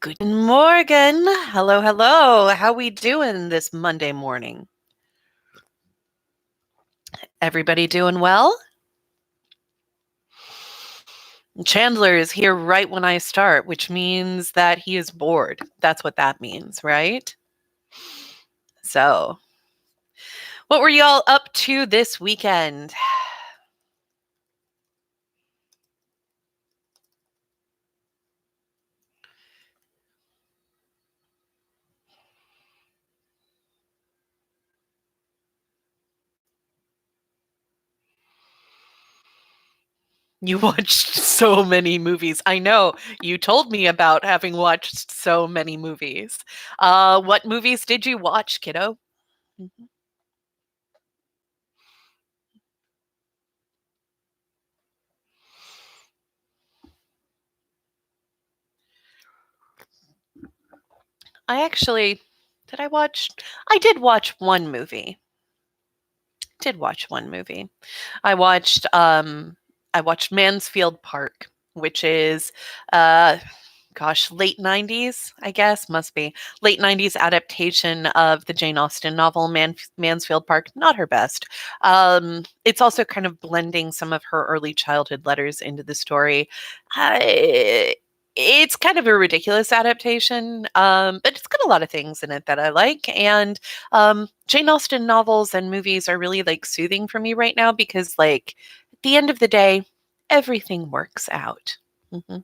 Guten Morgen. Hello, hello. How we doing this Monday morning? Everybody doing well? Chandler is here right when I start, which means that he is bored. That's what that means, right? So, what were y'all up to this weekend? You watched so many movies. I know you told me about having watched so many movies. What movies did you watch, kiddo? Mhm. I actually did I watch I did watch one movie. Did watch one movie. I watched I watched Mansfield Park, which is uh late 90s, I guess, must be. Late 90s adaptation of the Jane Austen novel Mansfield Park. Not her best. It's also kind of blending some of her early childhood letters into the story. I it's kind of a ridiculous adaptation, but it's got a lot of things in it that I like. And Jane Austen novels and movies are really like soothing for me right now because, like, at the end of the day, everything works out. Mhm.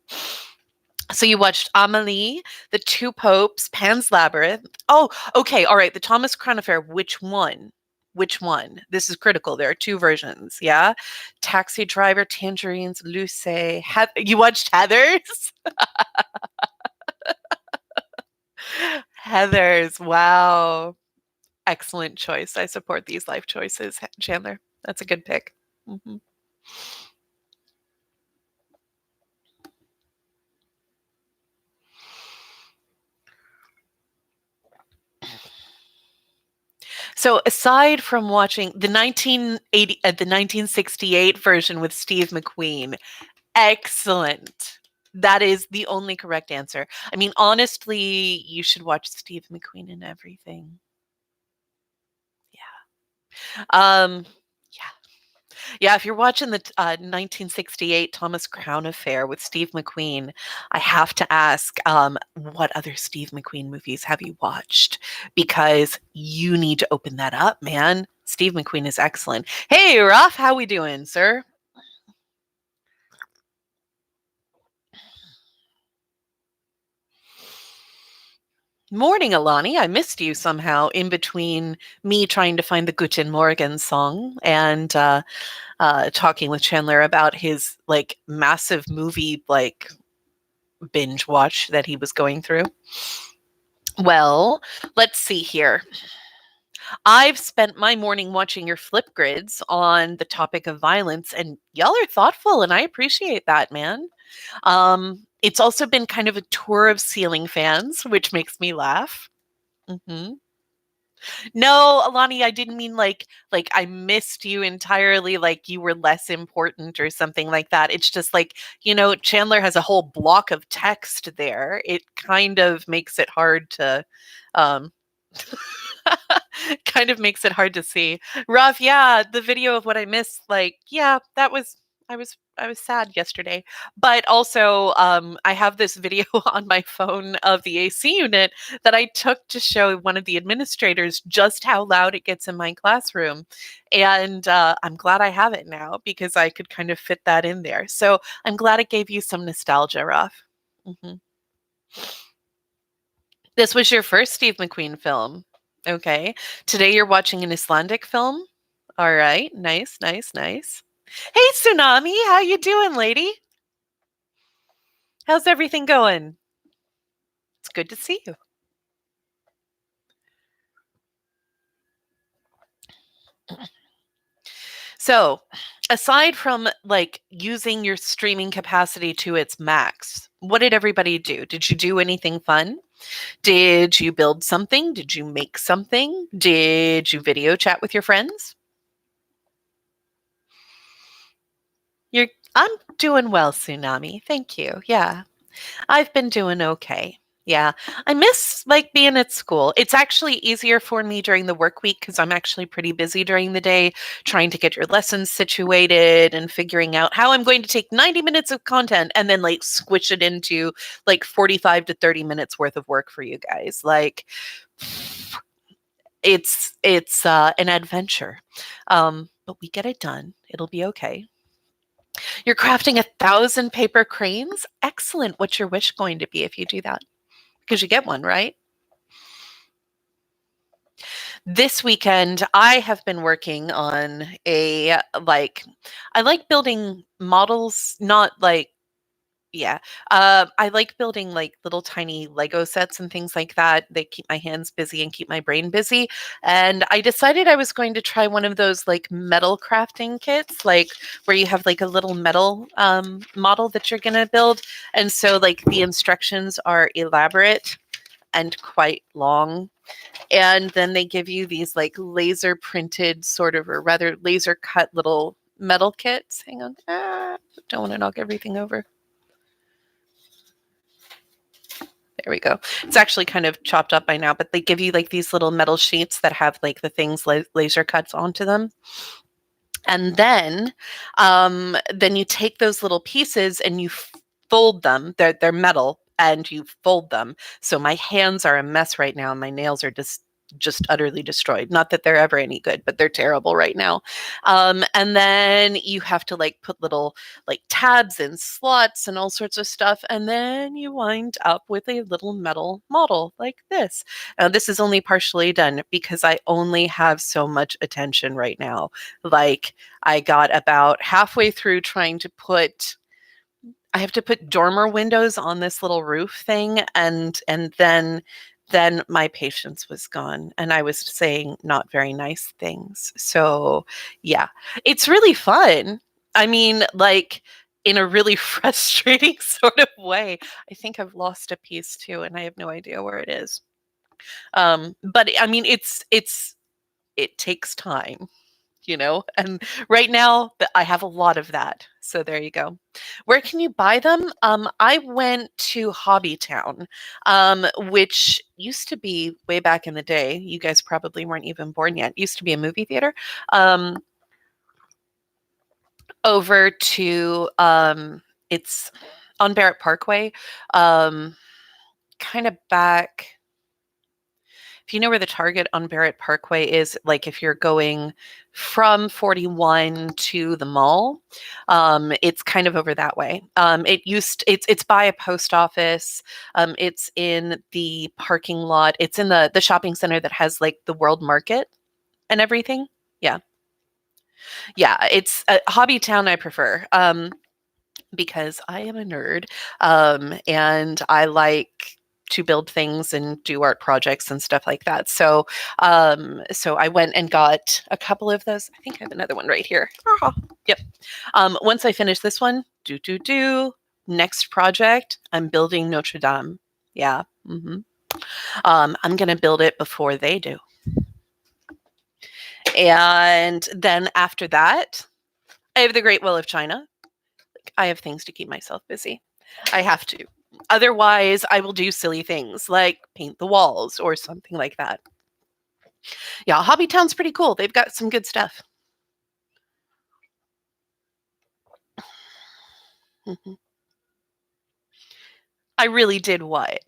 So you watched Amelie, The Two Popes, Pan's Labyrinth. Oh, okay, all right. The Thomas Crown Affair. Which one? Which one? This is critical. There are two versions. Yeah, Taxi Driver, Tangerines, Luce. You watched Heather's? Heather's. Wow, excellent choice. I support these life choices, Chandler. That's a good pick. Hmm. So aside from watching the 1968 version with Steve McQueen, excellent. That is the only correct answer. I mean, honestly, you should watch Steve McQueen in everything. Yeah. Yeah. Yeah, if you're watching the 1968 Thomas Crown Affair with Steve McQueen, I have to ask, what other Steve McQueen movies have you watched? Because you need to open that up, man. Steve McQueen is excellent. Hey, Ralph, how we doing, sir? Morning, Alani. I missed you somehow in between me trying to find the Guten Morgen song and talking with Chandler about his like massive movie like binge watch that he was going through. Well, let's see here. I've spent my morning watching your flip grids on the topic of violence, and y'all are thoughtful, and I appreciate that, man. It's also been kind of a tour of ceiling fans, which makes me laugh. Hmm. No, Alani, I didn't mean like I missed you entirely, like you were less important or something like that. It's just like, Chandler has a whole block of text there. It kind of makes it hard to um kind of makes it hard to see. Rough, yeah, the video of what I missed, like, yeah, that was I was sad yesterday. But also, I have this video on my phone of the AC unit that I took to show one of the administrators just how loud it gets in my classroom. And I'm glad I have it now because I could kind of fit that in there. So I'm glad it gave you some nostalgia, Ruff. Hmm. This was your first Steve McQueen film. Okay. Today you're watching an Icelandic film. All right. Nice, nice, nice. Hey, Tsunami. How you doing, lady? How's everything going? It's good to see you. So, aside from like using your streaming capacity to its max, what did everybody do? Did you do anything fun? Did you build something? Did you make something? Did you video chat with your friends? You're I'm doing well, Tsunami. Thank you. Yeah. I've been doing okay. Yeah, I miss like being at school. It's actually easier for me during the work week because I'm actually pretty busy during the day trying to get your lessons situated and figuring out how I'm going to take 90 minutes of content and then like squish it into like 45 to 30 minutes worth of work for you guys. Like it's an adventure. But we get it done. It'll be okay. You're crafting 1,000 paper cranes? Excellent. What's your wish going to be if you do that? Because you get one, right? This weekend, I have been working on I like building models, not like, yeah. I like building like little tiny Lego sets and things like that. They keep my hands busy and keep my brain busy. And I decided I was going to try one of those like metal crafting kits, like where you have like a little metal model that you're going to build. And so, like, the instructions are elaborate and quite long, and then they give you these like laser printed sort of, or rather laser cut little metal kits. Hang on. Don't want to knock everything over. There we go. It's actually kind of chopped up by now, but they give you like these little metal sheets that have like the things laser cuts onto them. And then you take those little pieces and you fold them. They're metal, and you fold them. So my hands are a mess right now, and my nails are just utterly destroyed. Not that they're ever any good, but they're terrible right now. And then you have to like put little like tabs and slots and all sorts of stuff, and then you wind up with a little metal model like this. This is only partially done because I only have so much attention right now. Like, I got about halfway through trying to put I have to put dormer windows on this little roof thing, and then my patience was gone and I was saying not very nice things. So, yeah. It's really fun. I mean, like, in a really frustrating sort of way. I think I've lost a piece too and I have no idea where it is. But I mean, it takes time, and right now I have a lot of that. So there you go. Where can you buy them? I went to Hobbytown, which used to be, way back in the day, you guys probably weren't even born yet, used to be a movie theater, over to it's on Barrett Parkway, kind of back. If you know where the Target on Barrett Parkway is, like if you're going from 41 to the mall, it's kind of over that way. It's by a post office. It's in the parking lot. It's in the shopping center that has like the World Market and everything. Yeah, yeah. It's Hobbytown. I prefer. Because I am a nerd, and I like to build things and do art projects and stuff like that. So I went and got a couple of those. I think I have another one right here. Yep. Once I finish this one, next project, I'm building Notre Dame. Yeah. I'm gonna build it before they do. And then after that, I have the Great Wall of China. I have things to keep myself busy. I have to. Otherwise, I will do silly things like paint the walls or something like that. Yeah, Hobbytown's pretty cool. They've got some good stuff. I really did what?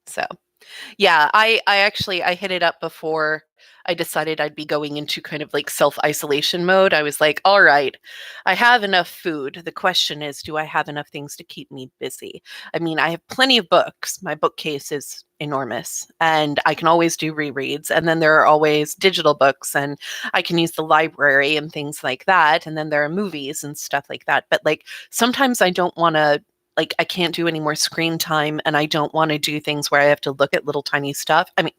So, yeah, I hit it up before I decided I'd be going into kind of like self-isolation mode. I was like, all right, I have enough food. The question is, do I have enough things to keep me busy? I mean, I have plenty of books. My bookcase is enormous and I can always do rereads. And then there are always digital books and I can use the library and things like that. And then there are movies and stuff like that. But like sometimes I don't want to, like, I can't do any more screen time and I don't want to do things where I have to look at little tiny stuff. I mean,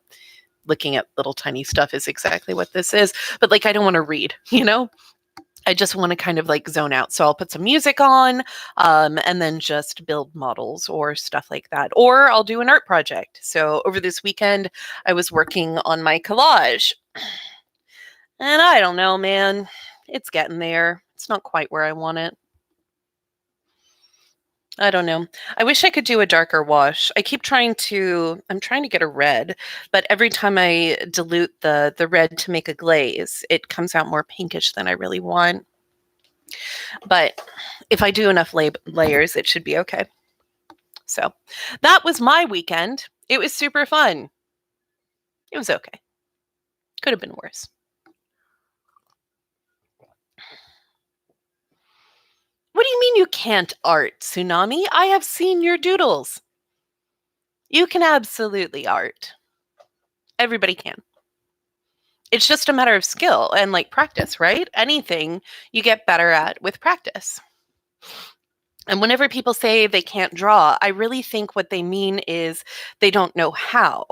looking at little tiny stuff is exactly what this is, but like I don't want to read, I just want to kind of like zone out. So I'll put some music on, and then just build models or stuff like that. Or I'll do an art project. So over this weekend, I was working on my collage. And I don't know, man. It's getting there. It's not quite where I want it. I don't know. I wish I could do a darker wash. I'm trying to get a red, but every time I dilute the red to make a glaze, it comes out more pinkish than I really want. But if I do enough layers, it should be okay. So that was my weekend. It was super fun. It was okay. Could have been worse. What do you mean you can't art, Tsunami? I have seen your doodles. You can absolutely art. Everybody can. It's just a matter of skill and like practice, right? Anything you get better at with practice. And whenever people say they can't draw, I really think what they mean is they don't know how.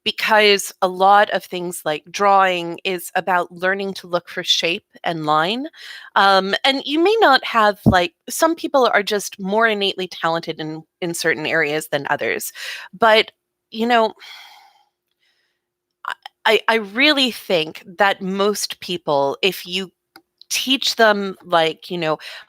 Because a lot of things like drawing is about learning to look for shape and line. And you may not have, like, some people are just more innately talented in certain areas than others. But, you know, I really think that most people, if you teach them, like,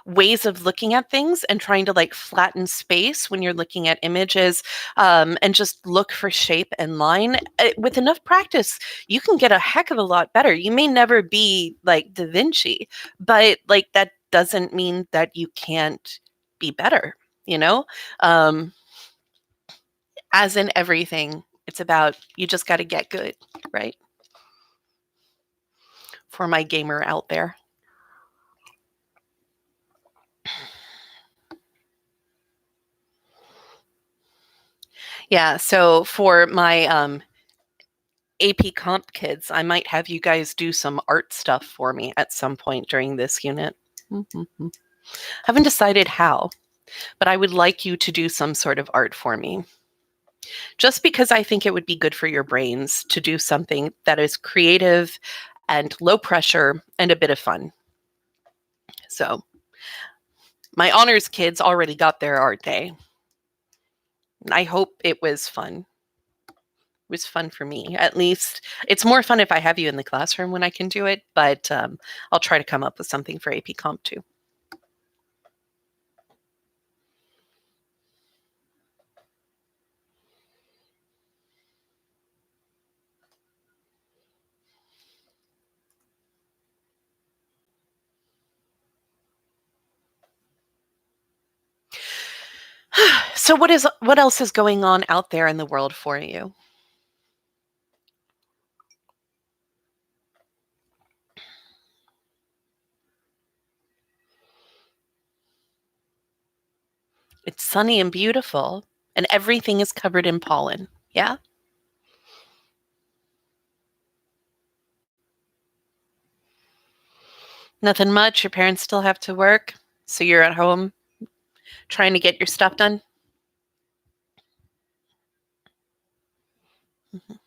ways of looking at things and trying to like flatten space when you're looking at images, and just look for shape and line, with enough practice you can get a heck of a lot better. You may never be like Da Vinci, but like that doesn't mean that you can't be better, you know um as in everything, it's about, you just got to get good, right? For my gamer out there. Yeah, so for my AP Comp kids, I might have you guys do some art stuff for me at some point during this unit. Mhm. Haven't decided how, but I would like you to do some sort of art for me. Just because I think it would be good for your brains to do something that is creative and low pressure and a bit of fun. So, my honors kids already got their art day. I hope it was fun. It was fun for me. At least it's more fun if I have you in the classroom when I can do it, but I'll try to come up with something for AP Comp too. So what else is going on out there in the world for you? It's sunny and beautiful, and everything is covered in pollen. Yeah? Nothing much. Your parents still have to work, so you're at home trying to get your stuff done? Mhm.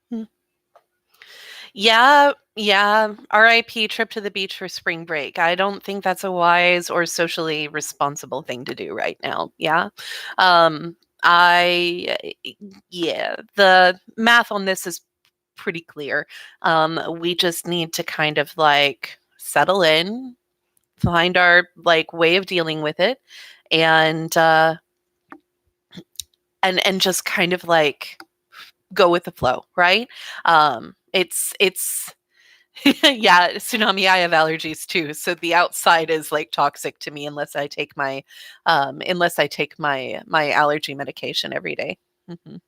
Hmm. Yeah, yeah. RIP trip to the beach for spring break. I don't think that's a wise or socially responsible thing to do right now. Yeah. I Yeah, the math on this is pretty clear. We just need to kind of like settle in, find our like way of dealing with it, and and just kind of like go with the flow, right? It's Yeah, Tsunami, I have allergies too, so the outside is like toxic to me unless I take my allergy medication every day. Mhm.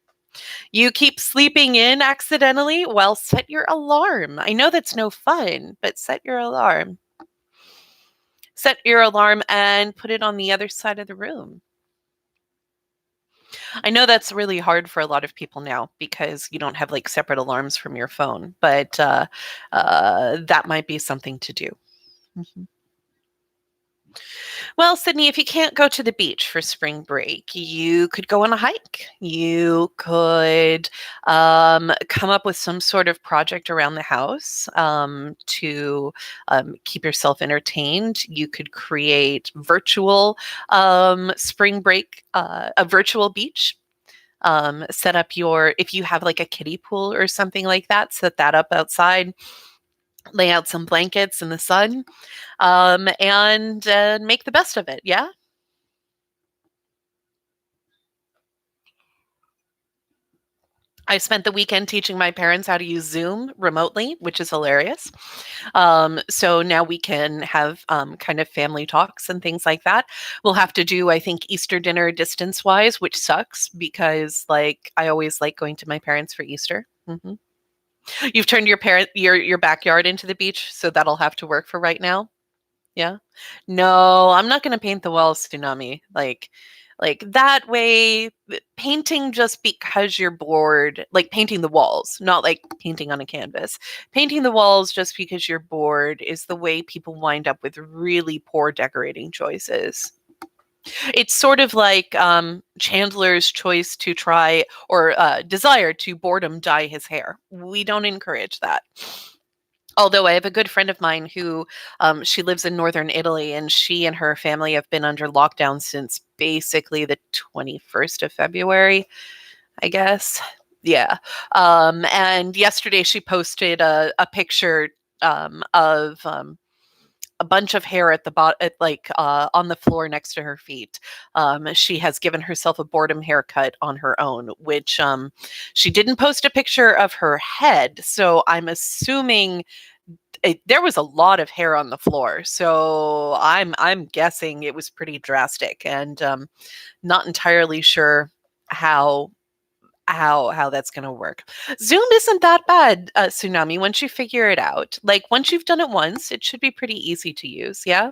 You keep sleeping in accidentally? Well, set your alarm. I know that's no fun, but set your alarm. Set your alarm and put it on the other side of the room. I know that's really hard for a lot of people now because you don't have like separate alarms from your phone, but that might be something to do. Mhm. Well, Sydney, if you can't go to the beach for spring break, you could go on a hike. You could come up with some sort of project around the house to keep yourself entertained. You could create virtual spring break, a virtual beach. Set up your, if you have like a kiddie pool or something like that, set that up outside, lay out some blankets in the sun, and make the best of it. Yeah. I spent the weekend teaching my parents how to use Zoom remotely, which is hilarious. So now we can have kind of family talks and things like that. We'll have to do, I think, Easter dinner distance wise, which sucks because, like, I always like going to my parents for Easter. You've turned your backyard into the beach, so that'll have to work for right now. Yeah. No, I'm not gonna paint the walls, Tsunami. Like that way, painting just because you're bored, like painting the walls, not like painting on a canvas. Painting the walls just because you're bored is the way people wind up with really poor decorating choices. It's sort of like Chandler's choice to try or desire to boredom dye his hair. We don't encourage that. Although I have a good friend of mine who she lives in northern Italy, and she and her family have been under lockdown since basically the 21st of February, I guess. Yeah. And yesterday she posted a picture of a bunch of hair at the bottom, like on the floor next to her feet. She has given herself a boredom haircut on her own, which she didn't post a picture of her head. So I'm assuming there was a lot of hair on the floor. So I'm guessing it was pretty drastic, and not entirely sure how how that's going to work. Zoom isn't that bad, Tsunami, once you figure it out. Like once you've done it once, it should be pretty easy to use. Yeah.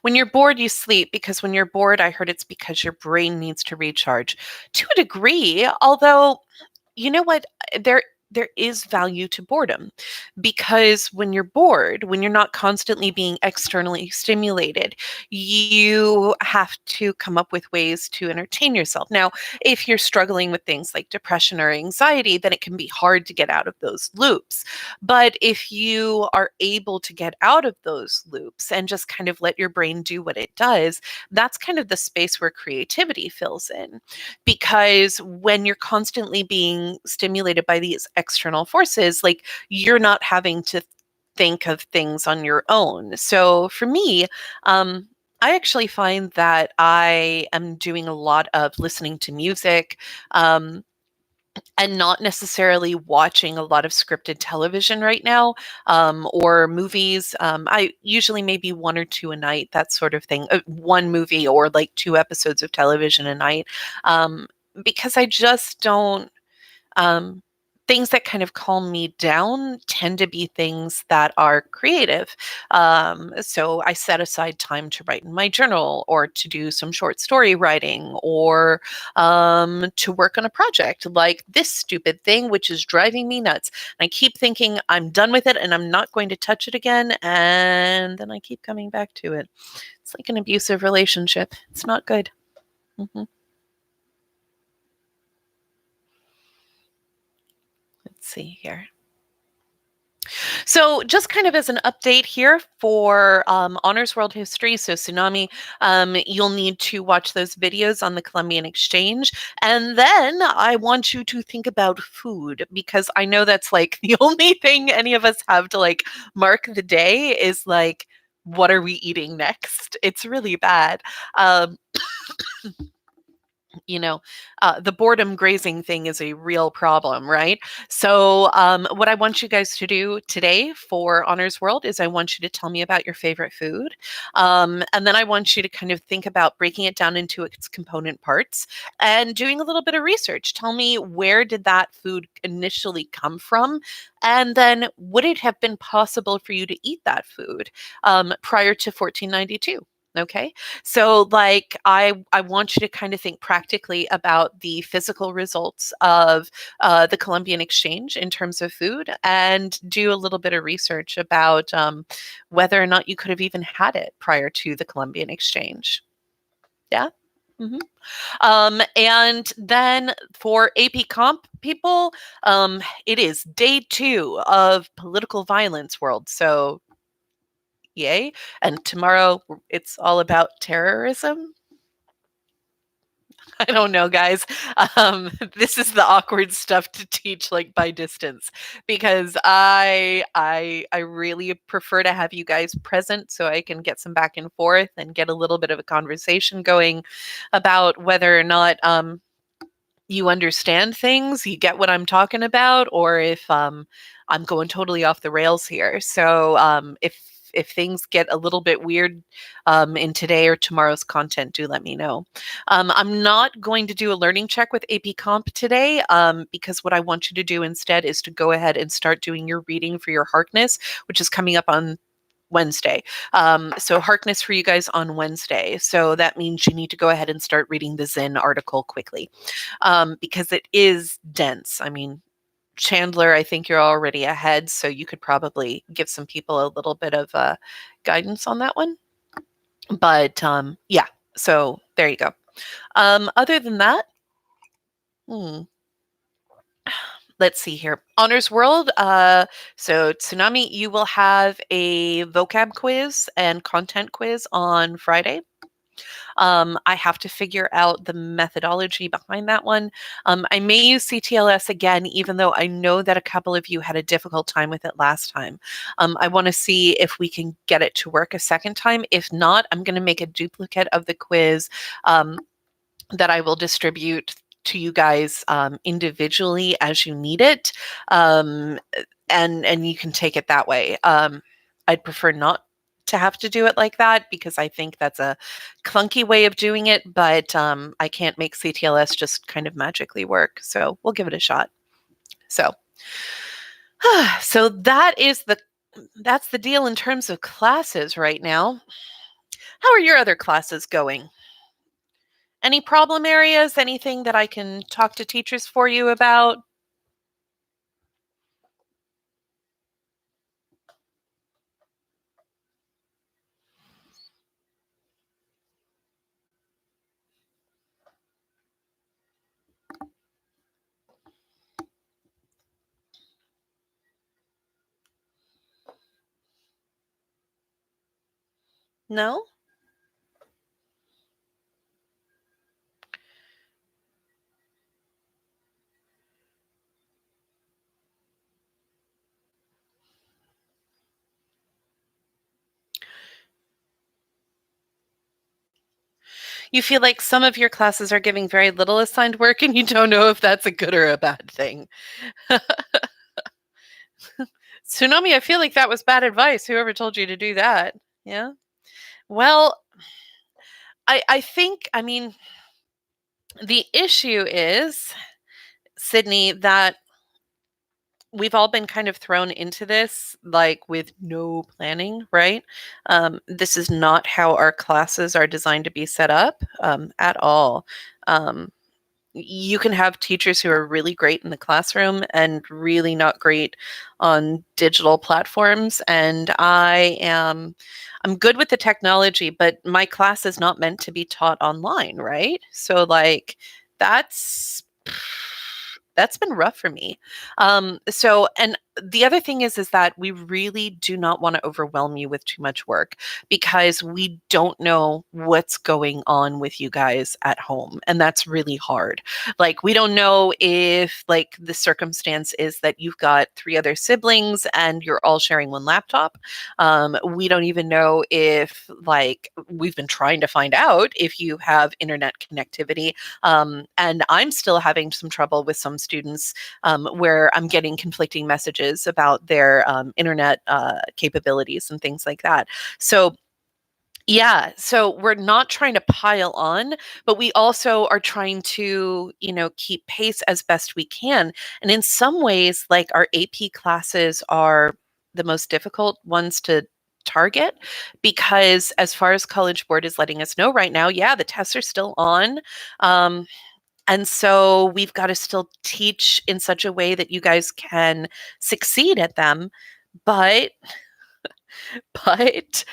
When you're bored, you sleep because when you're bored, I heard it's because your brain needs to recharge to a degree. Although, you know what? There is value to boredom because when you're bored, when you're not constantly being externally stimulated, you have to come up with ways to entertain yourself. Now, if you're struggling with things like depression or anxiety, then it can be hard to get out of those loops. But if you are able to get out of those loops and just kind of let your brain do what it does, that's kind of the space where creativity fills in. Because when you're constantly being stimulated by these external forces, like you're not having to think of things on your own. So for me, I actually find that I am doing a lot of listening to music, um, and not necessarily watching a lot of scripted television right now, or movies. I usually maybe one or two a night, that sort of thing. One movie or like two episodes of television a night, um, because I just don't. Um, Things that kind of calm me down tend to be things that are creative. So I set aside time to write in my journal or to do some short story writing or to work on a project like this stupid thing, which is driving me nuts. And I keep thinking I'm done with it and I'm not going to touch it again. And then I keep coming back to it. It's like an abusive relationship. It's not good. Mhm. Let's see here. So, just kind of as an update here for Honors World History, so Tsunami, you'll need to watch those videos on the Columbian Exchange. And then I want you to think about food because I know that's like the only thing any of us have to like mark the day is like, what are we eating next? It's really bad. Um, you know, the boredom grazing thing is a real problem, right? So, what I want you guys to do today for Honors World is I want you to tell me about your favorite food. And then I want you to kind of think about breaking it down into its component parts and doing a little bit of research. Tell me, where did that food initially come from? And then would it have been possible for you to eat that food prior to 1492? Okay. So like I want you to kind of think practically about the physical results of the Columbian Exchange in terms of food and do a little bit of research about whether or not you could have even had it prior to the Columbian Exchange. Yeah. hmm and then for AP Comp people, it is day 2 of Political Violence World. So yay. And tomorrow it's all about terrorism. I don't know, guys. This is the awkward stuff to teach like by distance because I really prefer to have you guys present so I can get some back and forth and get a little bit of a conversation going about whether or not you understand things, you get what I'm talking about, or if I'm going totally off the rails here. So if things get a little bit weird in today or tomorrow's content, do let me know. I'm not going to do a learning check with AP Comp today because what I want you to do instead is to go ahead and start doing your reading for your Harkness, which is coming up on Wednesday. So Harkness for you guys on Wednesday. So that means you need to go ahead and start reading the Zen article quickly because it is dense. I mean, Chandler, I think you're already ahead, so you could probably give some people a little bit of guidance on that one. But yeah, so there you go. Other than that, let's see here. Honors World. So Tsunami, you will have a vocab quiz and content quiz on Friday. I have to figure out the methodology behind that one. I may use CTLS again, even though I know that a couple of you had a difficult time with it last time. I want to see if we can get it to work a second time. If not, I'm going to make a duplicate of the quiz that I will distribute to you guys individually as you need it, and you can take it that way. I'd prefer not to have to do it like that because I think that's a clunky way of doing it, but I can't make CTLS just kind of magically work. So we'll give it a shot. So, so that's the deal in terms of classes right now. How are your other classes going? Any problem areas? Anything that I can talk to teachers for you about? No? You feel like some of your classes are giving very little assigned work and you don't know if that's a good or a bad thing. Tsunami, I feel like that was bad advice. Whoever told you to do that. Yeah. Well, I think, I mean, the issue is, Sydney, that we've all been kind of thrown into this like with no planning, right? This is not how our classes are designed to be set up at all. Um, you can have teachers who are really great in the classroom and really not great on digital platforms, and I'm good with the technology, but my class is not meant to be taught online, right? So like that's been rough for me. So and the other thing is that we really do not want to overwhelm you with too much work because we don't know what's going on with you guys at home, and that's really hard. Like we don't know if like the circumstance is that you've got 3 other siblings and you're all sharing one laptop. We don't even know if like we've been trying to find out if you have internet connectivity, and I'm still having some trouble with some students where I'm getting conflicting messages about their internet capabilities and things like that. So yeah, so we're not trying to pile on, but we also are trying to, keep pace as best we can. And in some ways, like our AP classes are the most difficult ones to target, because as far as College Board is letting us know right now, yeah, the tests are still on. And so we've got to still teach in such a way that you guys can succeed at them. But, but,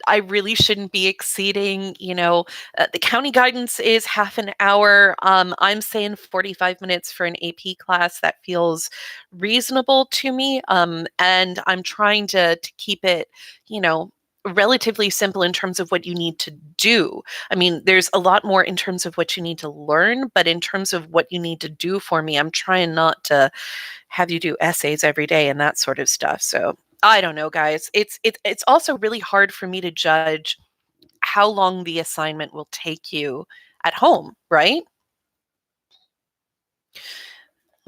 I really shouldn't be exceeding, the county guidance is half an hour. I'm saying 45 minutes for an AP class. That feels reasonable to me. And I'm trying to keep it, you know, relatively simple in terms of what you need to do. I mean, there's a lot more in terms of what you need to learn, but in terms of what you need to do for me, I'm trying not to have you do essays every day and that sort of stuff. So I don't know, guys. It's also really hard for me to judge how long the assignment will take you at home, right?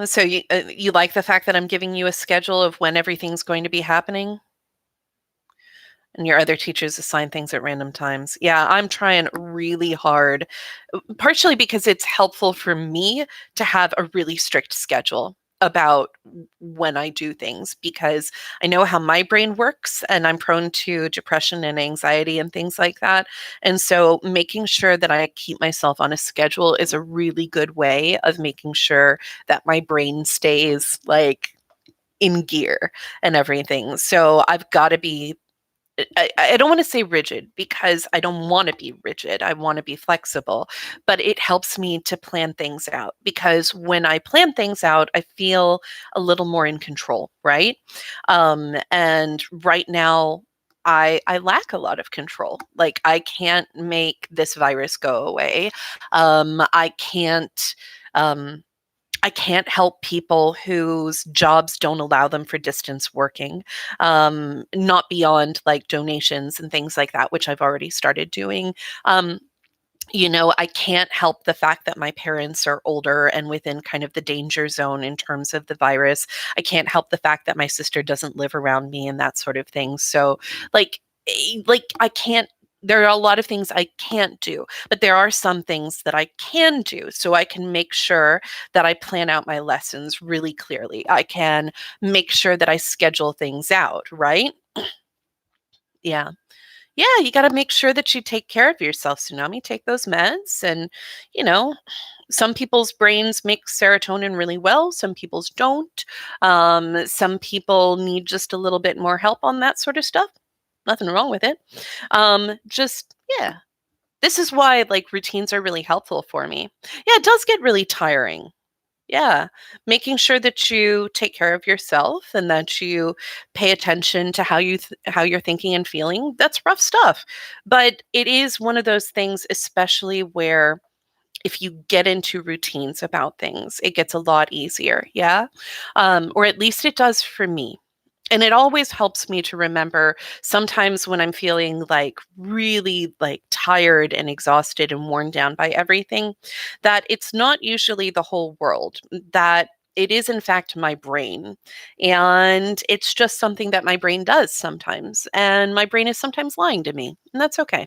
So you like the fact that I'm giving you a schedule of when everything's going to be happening? And your other teachers assign things at random times. Yeah, I'm trying really hard, partially because it's helpful for me to have a really strict schedule about when I do things, because I know how my brain works and I'm prone to depression and anxiety and things like that. And so making sure that I keep myself on a schedule is a really good way of making sure that my brain stays like in gear and everything. So I've got to be I don't want to say rigid, because I don't want to be rigid. I want to be flexible, but it helps me to plan things out, because when I plan things out, I feel a little more in control, right? And right now, I lack a lot of control. Like, I can't make this virus go away. I can't. I can't help people whose jobs don't allow them for distance working, not beyond like donations and things like that, which I've already started doing. Um, I can't help the fact that my parents are older and within kind of the danger zone in terms of the virus. I can't help the fact that my sister doesn't live around me and that sort of thing. So, like, I can't. There are a lot of things I can't do, but there are some things that I can do. So I can make sure that I plan out my lessons really clearly. I can make sure that I schedule things out, right? Yeah. Yeah, you gotta make sure that you take care of yourself, Tsunami. Take those meds. And, you know, some people's brains make serotonin really well, some people's don't. Some people need just a little bit more help on that sort of stuff. Nothing wrong with it. Yeah. This is why like routines are really helpful for me. Yeah, it does get really tiring. Yeah, making sure that you take care of yourself and that you pay attention to how you're thinking and feeling. That's rough stuff. But it is one of those things, especially where if you get into routines about things, it gets a lot easier. Yeah. Or at least it does for me. And it always helps me to remember, sometimes when I'm feeling like really like tired and exhausted and worn down by everything, that it's not usually the whole world, that it is in fact my brain. And it's just something that my brain does sometimes. And my brain is sometimes lying to me. And that's okay.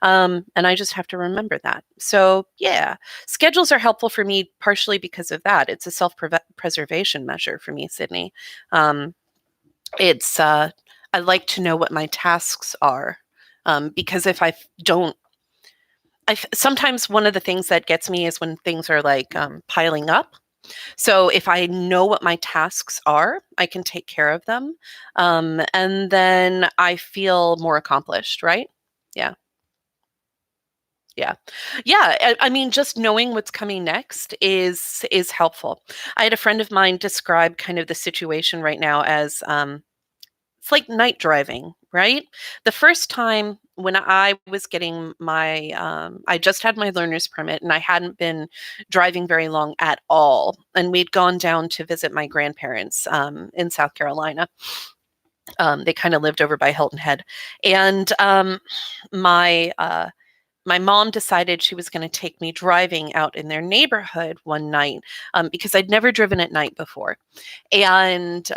And I just have to remember that. So, yeah, schedules are helpful for me partially because of that. It's a self preservation measure for me, Sydney. Um, I like to know what my tasks are, because if I don't, sometimes one of the things that gets me is when things are like piling up. So if I know what my tasks are, I can take care of them, and then I feel more accomplished, right? Yeah. Yeah. Yeah, I mean, just knowing what's coming next is helpful. I had a friend of mine describe kind of the situation right now as, it's like night driving, right? The first time when I was getting my, I just had my learner's permit and I hadn't been driving very long at all. And we'd gone down to visit my grandparents in South Carolina. They kind of lived over by Hilton Head. And my, uh, my mom decided she was going to take me driving out in their neighborhood one night, because I'd never driven at night before. And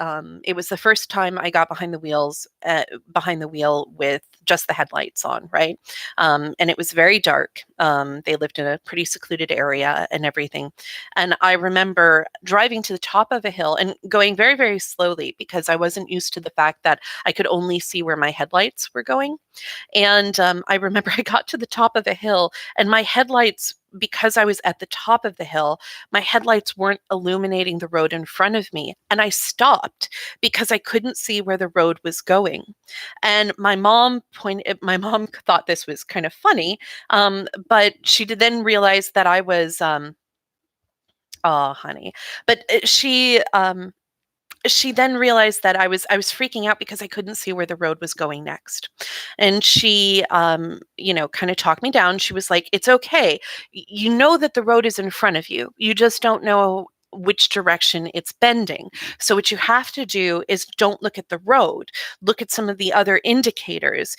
it was the first time I got behind the wheel with just the headlights on, right? And it was very dark. They lived in a pretty secluded area and everything. And I remember driving to the top of a hill and going very, very slowly because I wasn't used to the fact that I could only see where my headlights were going. And I remember I got to the top of a hill, and my headlights, because I was at the top of the hill, my headlights weren't illuminating the road in front of me. And I stopped because I couldn't see where the road was going. And my mom thought this was kind of funny, but she did then realize that I was, oh, honey, but she then realized that I was freaking out because I couldn't see where the road was going next. And she kind of talked me down. She was like, "It's okay. You know that the road is in front of you. You just don't know which direction it's bending. So what you have to do is don't look at the road. Look at some of the other indicators.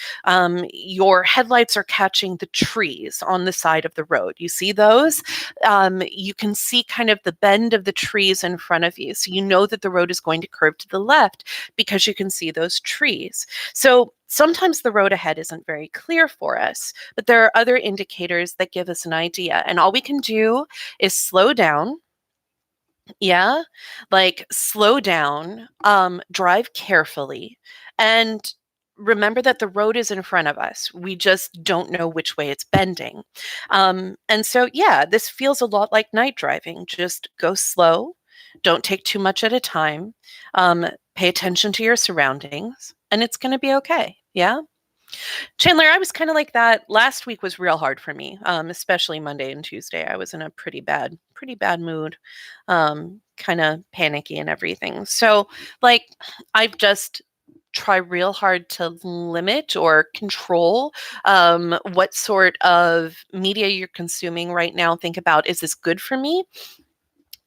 Your headlights are catching the trees on the side of the road. You see those? You can see kind of the bend of the trees in front of you. So you know that the road is going to curve to the left because you can see those trees. So sometimes the road ahead isn't very clear for us, but there are other indicators that give us an idea. And all we can do is slow down. Yeah, like slow down, drive carefully, and remember that the road is in front of us. We just don't know which way it's bending. And so, yeah, this feels a lot like night driving. Just go slow, don't take too much at a time, pay attention to your surroundings, and it's going to be okay. Yeah. Chandler, I was kind of like that. Last week was real hard for me, especially Monday and Tuesday. I was in a pretty bad mood, kind of panicky and everything. So, like, I've just try real hard to limit or control what sort of media you're consuming right now. Think about, is this good for me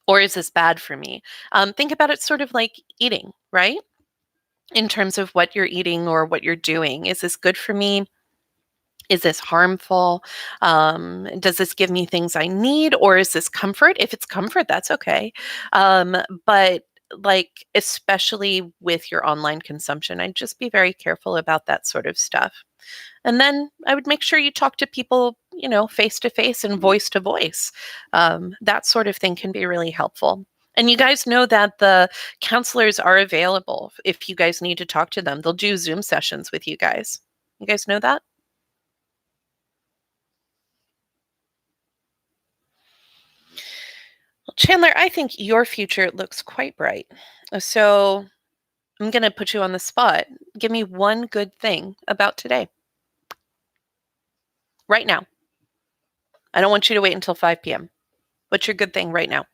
or is this bad for me? Think about it sort of like eating, right? In terms of what you're eating or what you're doing. Is this good for me? Is this harmful? Does this give me things I need, or is this comfort? If it's comfort, that's okay. But like, especially with your online consumption, I'd just be very careful about that sort of stuff. And then I would make sure you talk to people, face to face and voice to voice. That sort of thing can be really helpful. And you guys know that the counselors are available if you guys need to talk to them. They'll do Zoom sessions with you guys. You guys know that? Well, Chandler, I think your future looks quite bright. So I'm going to put you on the spot. Give me one good thing about today, right now. I don't want you to wait until 5 p.m. What's your good thing right now?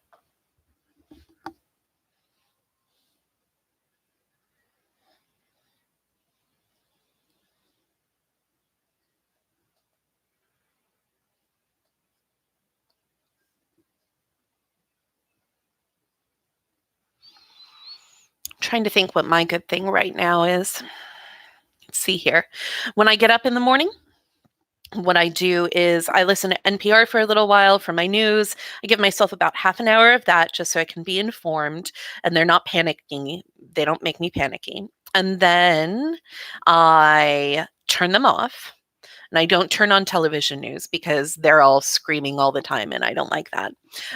I'm trying to think what my good thing right now is. Let's see here. When I get up in the morning, what I do is I listen to NPR for a little while for my news. I give myself about half an hour of that just so I can be informed and they're not panicking. They don't make me panicky. And then I turn them off and I don't turn on television news because they're all screaming all the time and I don't like that.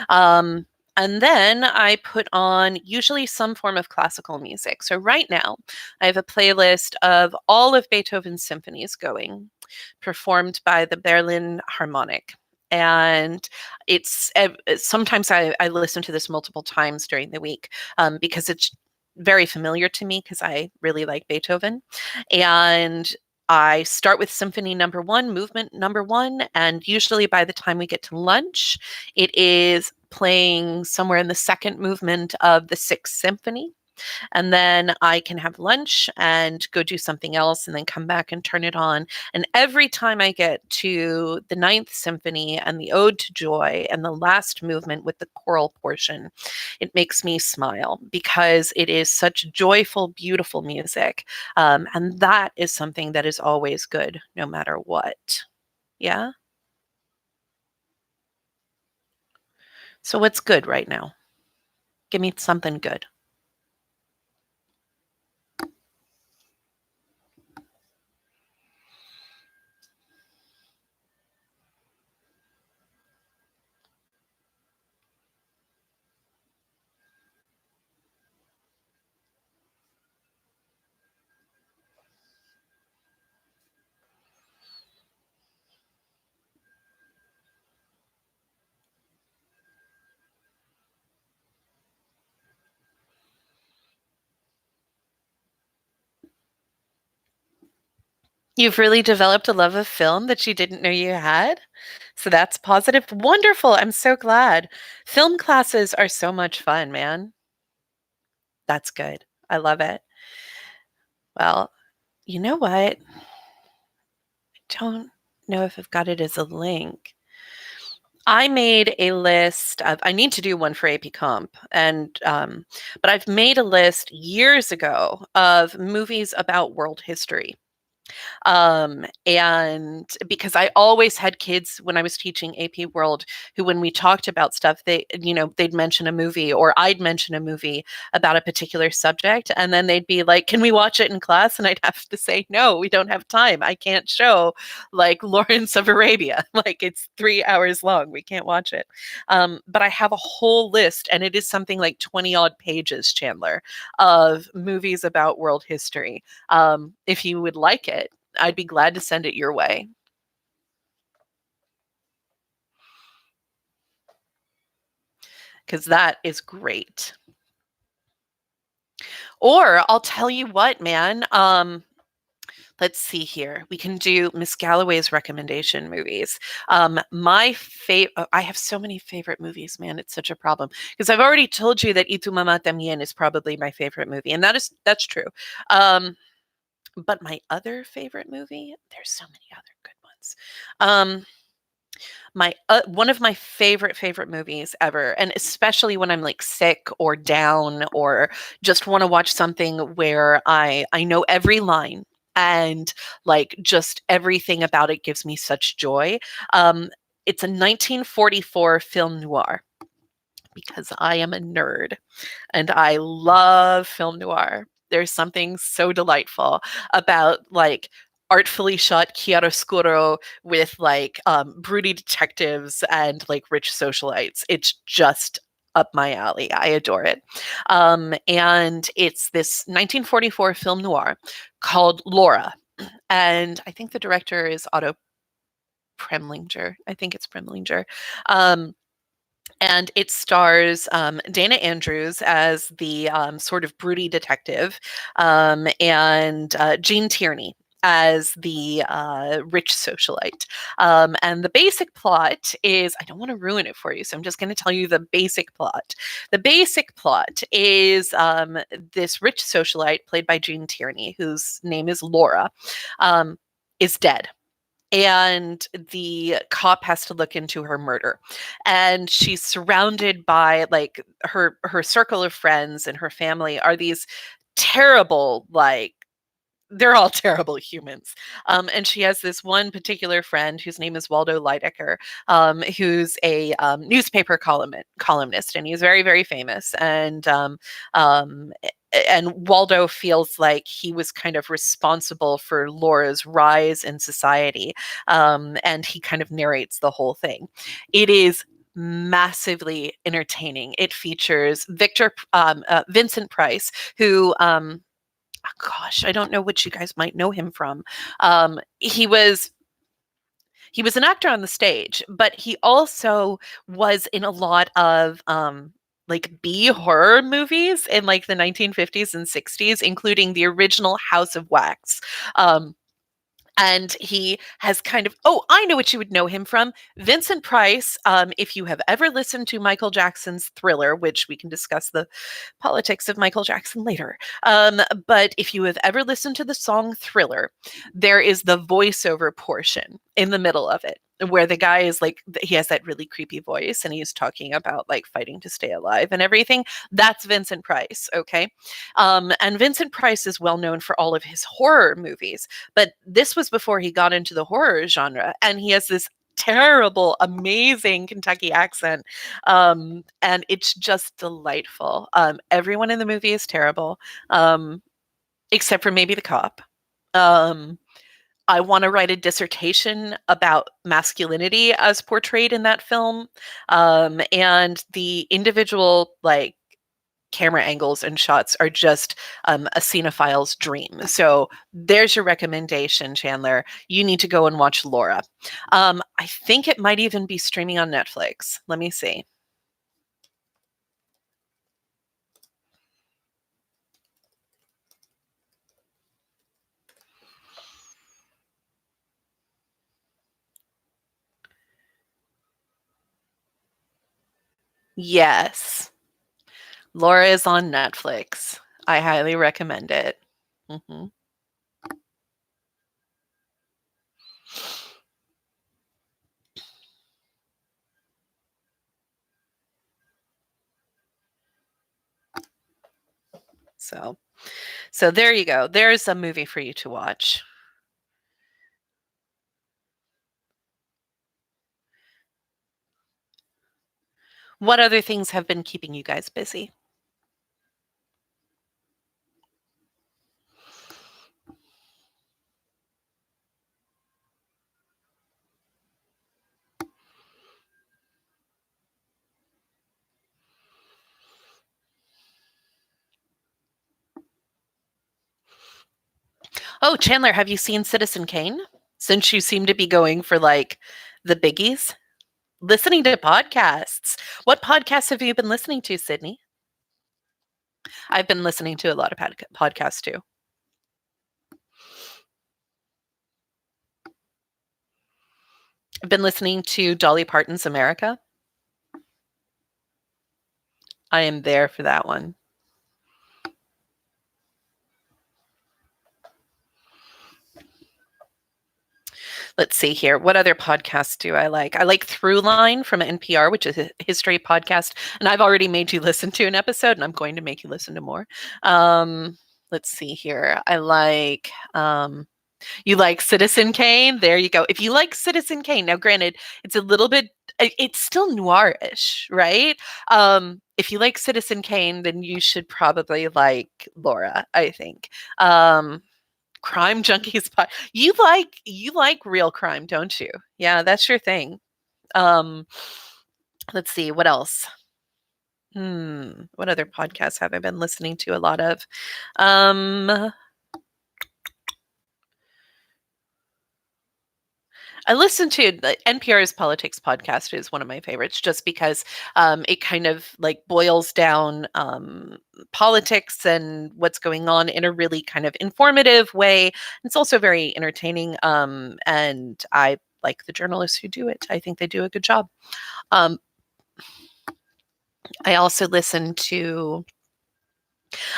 Um, and then I put on usually some form of classical music. So right now, I have a playlist of all of Beethoven's symphonies going, performed by the Berlin Harmonic. And it's sometimes I listen to this multiple times during the week because it's very familiar to me because I really like Beethoven. And I start with symphony number one, movement number one, and usually by the time we get to lunch, it is playing somewhere in the second movement of the Sixth Symphony. And then I can have lunch and go do something else and then come back and turn it on. And every time I get to the Ninth Symphony and the Ode to Joy and the last movement with the choral portion, it makes me smile because it is such joyful, beautiful music. And that is something that is always good, no matter what. Yeah. So, what's good right now? Give me something good. You've really developed a love of film that you didn't know you had. So that's positive. Wonderful. I'm so glad. Film classes are so much fun, man. That's good. I love it. Well, you know what? I don't know if I've got it as a link. I made a list of, I need to do one for AP Comp, and but I've made a list years ago of movies about world history. And because I always had kids when I was teaching AP World who, when we talked about stuff, they'd mention a movie, or I'd mention a movie about a particular subject, and then they'd be like, "Can we watch it in class?" And I'd have to say, "No, we don't have time. I can't show like Lawrence of Arabia. Like it's 3 hours long. We can't watch it." But I have a whole list, and it is something like 20 odd pages, Chandler, of movies about world history. If you would like it, I'd be glad to send it your way. Because that is great. Or I'll tell you what, man. Let's see here. We can do Miss Galloway's recommendation movies. My favorite. I have so many favorite movies, man. It's such a problem because I've already told you that Y Tu Mamá También is probably my favorite movie, and that's true. Um, but my other favorite movie, there's so many other good ones. Um, my one of my favorite movies ever, and especially when I'm like sick or down or just want to watch something where I know every line, and like just everything about it gives me such joy. um it's a 1944 film noir, because I am a nerd and I love film noir. There's something so delightful about like artfully shot chiaroscuro with like broody detectives and like rich socialites. It's just up my alley. I adore it. And it's this 1944 film noir called Laura. And I think the director is Otto Preminger. I think it's Preminger. Um, and it stars Dana Andrews as the sort of broody detective, and Gene Tierney as the rich socialite. And the basic plot is, I don't want to ruin it for you, so I'm just going to tell you the basic plot. The basic plot is this rich socialite, played by Gene Tierney, whose name is Laura, is dead, and the cop has to look into her murder, and she's surrounded by like her circle of friends, and her family are these terrible, like they're all terrible humans. And she has this one particular friend whose name is Waldo Leidecker, who's a newspaper columnist, and he's very, very famous. Um, and Waldo feels like he was kind of responsible for Laura's rise in society, and he kind of narrates the whole thing. It is massively entertaining. It features Vincent Price, who gosh, I don't know what you guys might know him from. He was an actor on the stage, but he also was in a lot of like B horror movies in like the 1950s and 60s, including the original House of Wax. Um, and he has kind of, oh, I know what you would know him from. Vincent Price, if you have ever listened to Michael Jackson's Thriller, which we can discuss the politics of Michael Jackson later, but if you have ever listened to the song Thriller, there is the voiceover portion in the middle of it, where the guy is like, he has that really creepy voice and he's talking about like fighting to stay alive and everything. That's Vincent Price. Okay. And Vincent Price is well known for all of his horror movies, but this was before he got into the horror genre, and he has this terrible, amazing Kentucky accent, and it's just delightful. Everyone in the movie is terrible, um, except for maybe the cop. Um, I want to write a dissertation about masculinity as portrayed in that film, and the individual like camera angles and shots are just a cinephile's dream. So there's your recommendation, Chandler. You need to go and watch Laura. I think it might even be streaming on Netflix. Let me see. Yes. Laura is on Netflix. I highly recommend it. Hmm. So, so there you go. There's a movie for you to watch. What other things have been keeping you guys busy? Oh, Chandler, have you seen Citizen Kane? Since you seem to be going for like the biggies, listening to podcasts. What podcasts have you been listening to, Sydney? I've been listening to a lot of podcasts too. I've been listening to Dolly Parton's America. I am there for that one. Let's see here. What other podcasts do I like? I like Throughline from NPR, which is a history podcast. And I've already made you listen to an episode, and I'm going to make you listen to more. Let's see here. You like Citizen Kane? There you go. If you like Citizen Kane, now granted, it's a little bit, it's still noirish, right? If you like Citizen Kane, then you should probably like Laura, I think. Crime Junkies you like real crime, don't you? Yeah, that's your thing. Um, let's see, what else? What other podcasts have I been listening to a lot of? Um, I listen to the NPR's politics podcast is one of my favorites just because it kind of like boils down politics and what's going on in a really kind of informative way. It's also very entertaining, and I like the journalists who do it. I think they do a good job. Um, I also listen to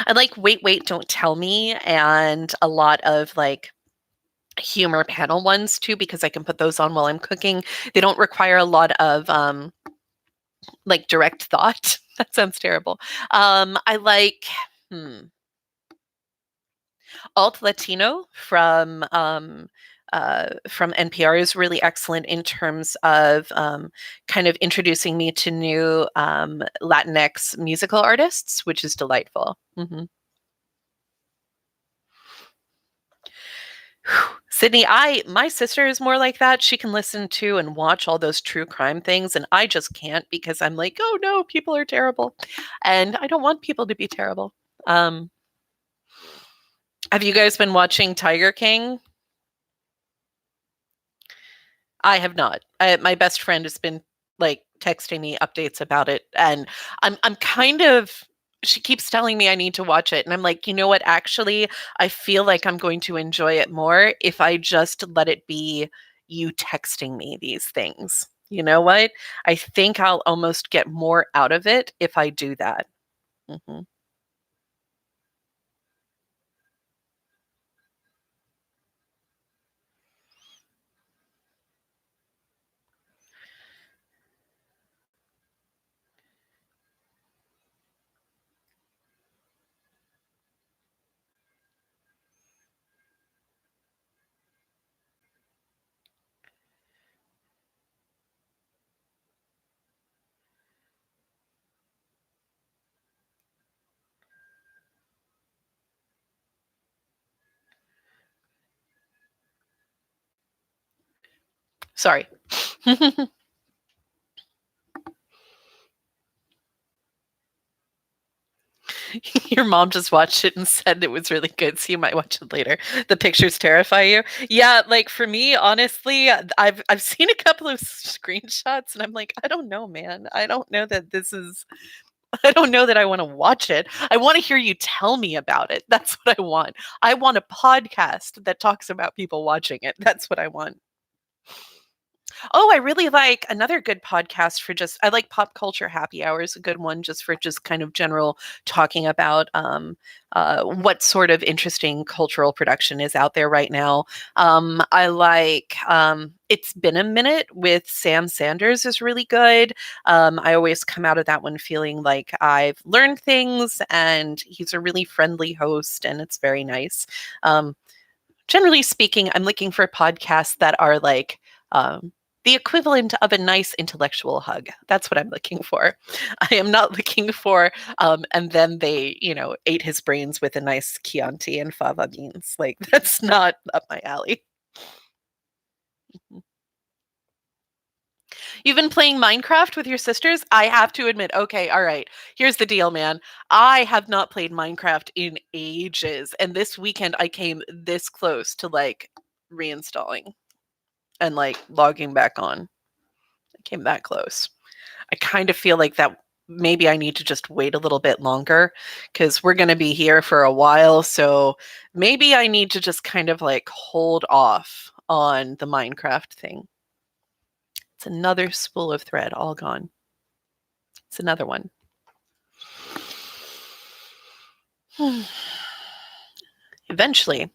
I like Wait Wait Don't Tell Me and a lot of like humor panel ones too because I can put those on while I'm cooking. They don't require a lot of like direct thought. That sounds terrible. I like Alt Latino from NPR is really excellent in terms of kind of introducing me to new Latinx musical artists, which is delightful. Sydney, I my sister is more like that. She can listen to and watch all those true crime things, and I just can't because I'm like, oh no, people are terrible, and I don't want people to be terrible. Um, have you guys been watching Tiger King? I have not. My best friend has been like texting me updates about it, and I'm kind of. She keeps telling me I need to watch it, and I'm like, you know what? Actually, I feel like I'm going to enjoy it more if I just let it be you texting me these things. You know what? I think I'll almost get more out of it if I do that. Hmm. Sorry. Your mom just watched it and said it was really good, so you might watch it later. The pictures terrify you? Yeah, like, for me, honestly, I've seen a couple of screenshots, and I'm like, "I don't know, man. I don't know that this is I don't know that I wanna watch it. I wanna hear you tell me about it. That's what I want. I want a podcast that talks about people watching it. That's what I want." Oh, I really like another good podcast for I like Pop Culture Happy Hour is a good one just for just kind of general talking about what sort of interesting cultural production is out there right now. I like It's Been a Minute with Sam Sanders is really good. I always come out of that one feeling like I've learned things, and he's a really friendly host, and it's very nice. Generally speaking, I'm looking for podcasts that are like the equivalent of a nice intellectual hug. That's what I'm looking for. I am not looking for, and then they, ate his brains with a nice Chianti and fava beans. Like, that's not up my alley. You've been playing Minecraft with your sisters? I have to admit, okay, all right. Here's the deal, man. I have not played Minecraft in ages. And this weekend I came this close to like reinstalling and like logging back on. I came that close. I kind of feel like that maybe I need to just wait a little bit longer because we're going to be here for a while. So maybe I need to just kind of like hold off on the Minecraft thing. It's another spool of thread all gone. It's another one. Eventually,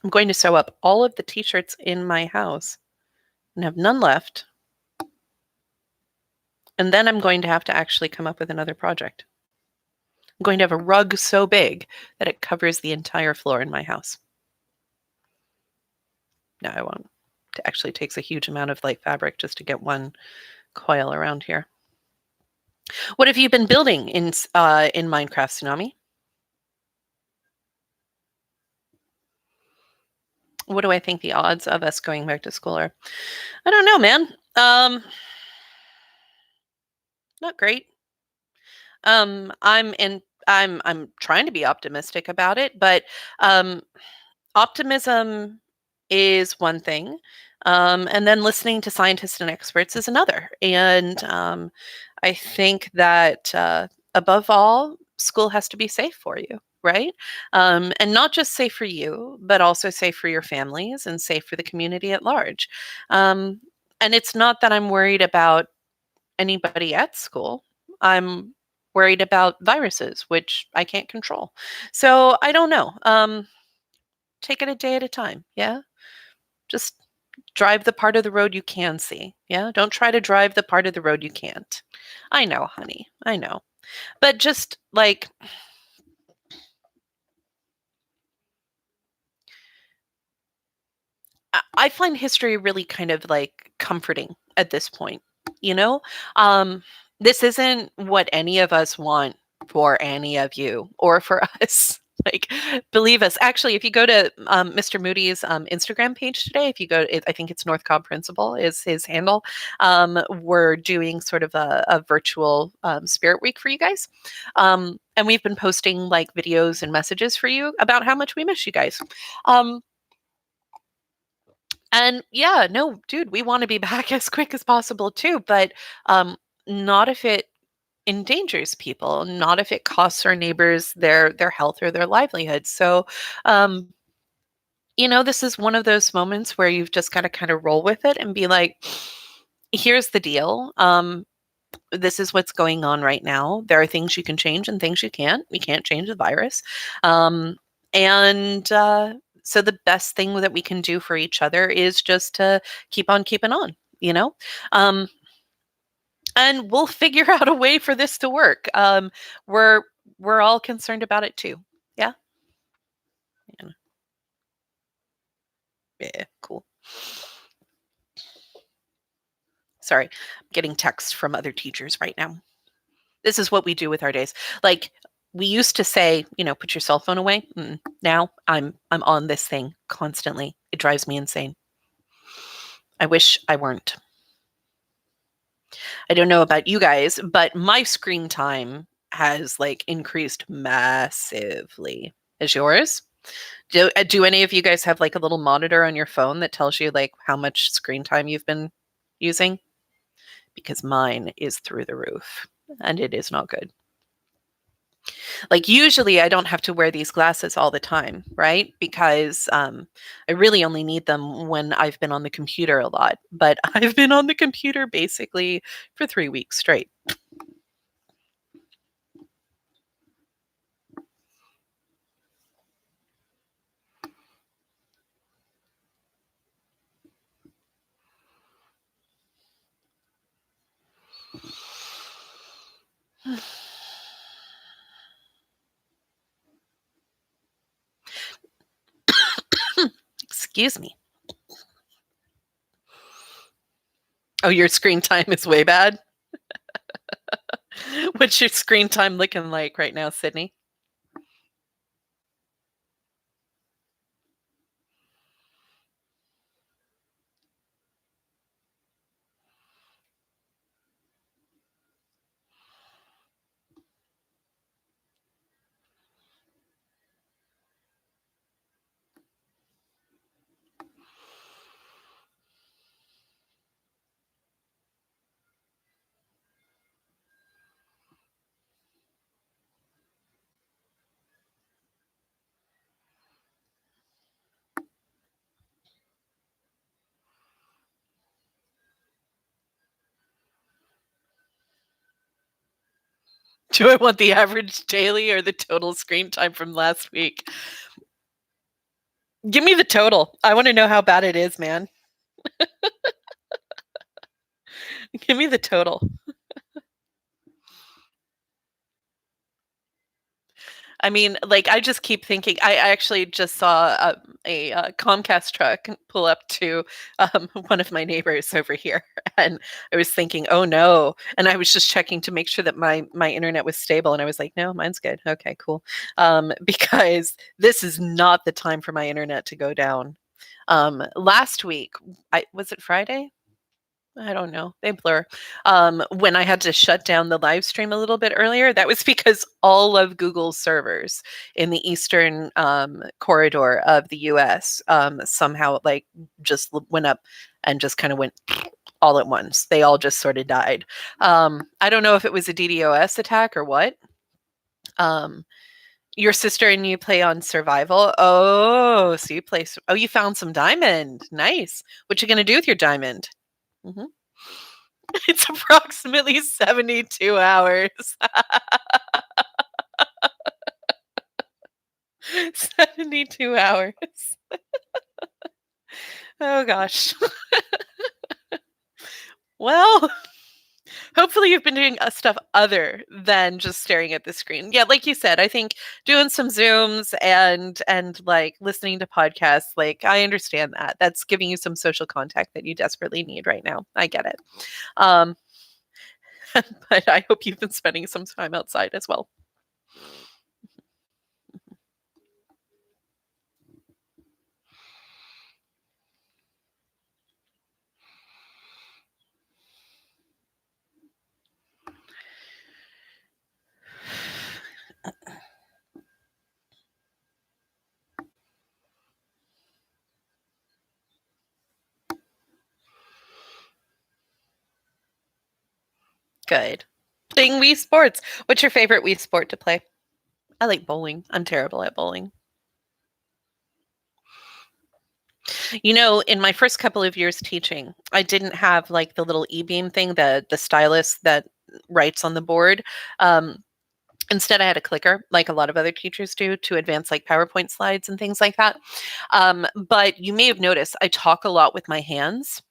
I'm going to sew up all of the t-shirts in my house and have none left. And then I'm going to have to actually come up with another project. I'm going to have a rug so big that it covers the entire floor in my house. No, I won't. It actually takes a huge amount of light fabric just to get one coil around here. What have you been building in Minecraft, Tsunami? What do I think the odds of us going back to school are? I don't know, man. Not great. I'm trying to be optimistic about it, but optimism is one thing, and then listening to scientists and experts is another. And I think that above all, school has to be safe for you, right? And not just safe for you, but also safe for your families and safe for the community at large. And it's not that I'm worried about anybody at school. I'm worried about viruses, which I can't control. So I don't know. Take it a day at a time. Yeah. Just drive the part of the road you can see. Yeah. Don't try to drive the part of the road you can't. I know, honey. I know. But just like, I find history really kind of like comforting at this point, you know? This isn't what any of us want for any of you or for us. Like, believe us. Actually, if you go to Mr. Moody's Instagram page today, if you go, I think it's North Cobb Principal is his handle. We're doing sort of a virtual Spirit Week for you guys. And we've been posting like videos and messages for you about how much we miss you guys. And yeah, no, dude, we want to be back as quick as possible too, but not if it endangers people, not if it costs our neighbors their health or their livelihood. So, um, this is one of those moments where you've just got to kind of roll with it and be like, here's the deal. This is what's going on right now. There are things you can change and things you can't. You can't change the virus. And so the best thing that we can do for each other is just to keep on keeping on, you know? Um, and we'll figure out a way for this to work. We're we're all concerned about it too. Yeah. Yeah. Yeah, cool. Sorry, I'm getting texts from other teachers right now. This is what we do with our days. Like, we used to say, put your cell phone away. Now I'm on this thing constantly. It drives me insane. I wish I weren't. I don't know about you guys, but my screen time has like increased massively. Is yours? Do any of you guys have like a little monitor on your phone that tells you like how much screen time you've been using? Because mine is through the roof and it is not good. Like usually I don't have to wear these glasses all the time, right? Because I really only need them when I've been on the computer a lot. But I've been on the computer basically for 3 weeks straight. Excuse me. Oh, your screen time is way bad. What's your screen time looking like right now, Sydney? Do I want the average daily or the total screen time from last week? Give me the total. I want to know how bad it is, man. Give me the total. I mean, like, I just keep thinking. I actually just saw a Comcast truck pull up to one of my neighbors over here, and I was thinking, "Oh no!" And I was just checking to make sure that my internet was stable, and I was like, "No, mine's good. Okay, cool." Because this is not the time for my internet to go down. Last week, I was it Friday? I don't know. They blur. When I had to shut down the live stream a little bit earlier, that was because all of Google's servers in the eastern corridor of the US somehow like just went up and just kind of went all at once. They all just sort of died. I don't know if it was a DDoS attack or what. Um, your sister and you play on survival. Oh, so you play. Oh, you found some diamond. Nice. What you gonna do with your diamond? Hmm. It's approximately 72 hours. 72 hours. Oh gosh. Well, hopefully you've been doing stuff other than just staring at the screen. Yeah, like you said, I think doing some Zooms and like listening to podcasts, like I understand that. That's giving you some social contact that you desperately need right now. I get it. Um, but I hope you've been spending some time outside as well. Good. Playing Wii Sports. What's your favorite Wii sport to play? I like bowling. I'm terrible at bowling. You know, in my first couple of years teaching, I didn't have like the little e-beam thing, the stylus that writes on the board. Um, Instead, I had a clicker, like a lot of other teachers do, to advance like PowerPoint slides and things like that. But you may have noticed I talk a lot with my hands.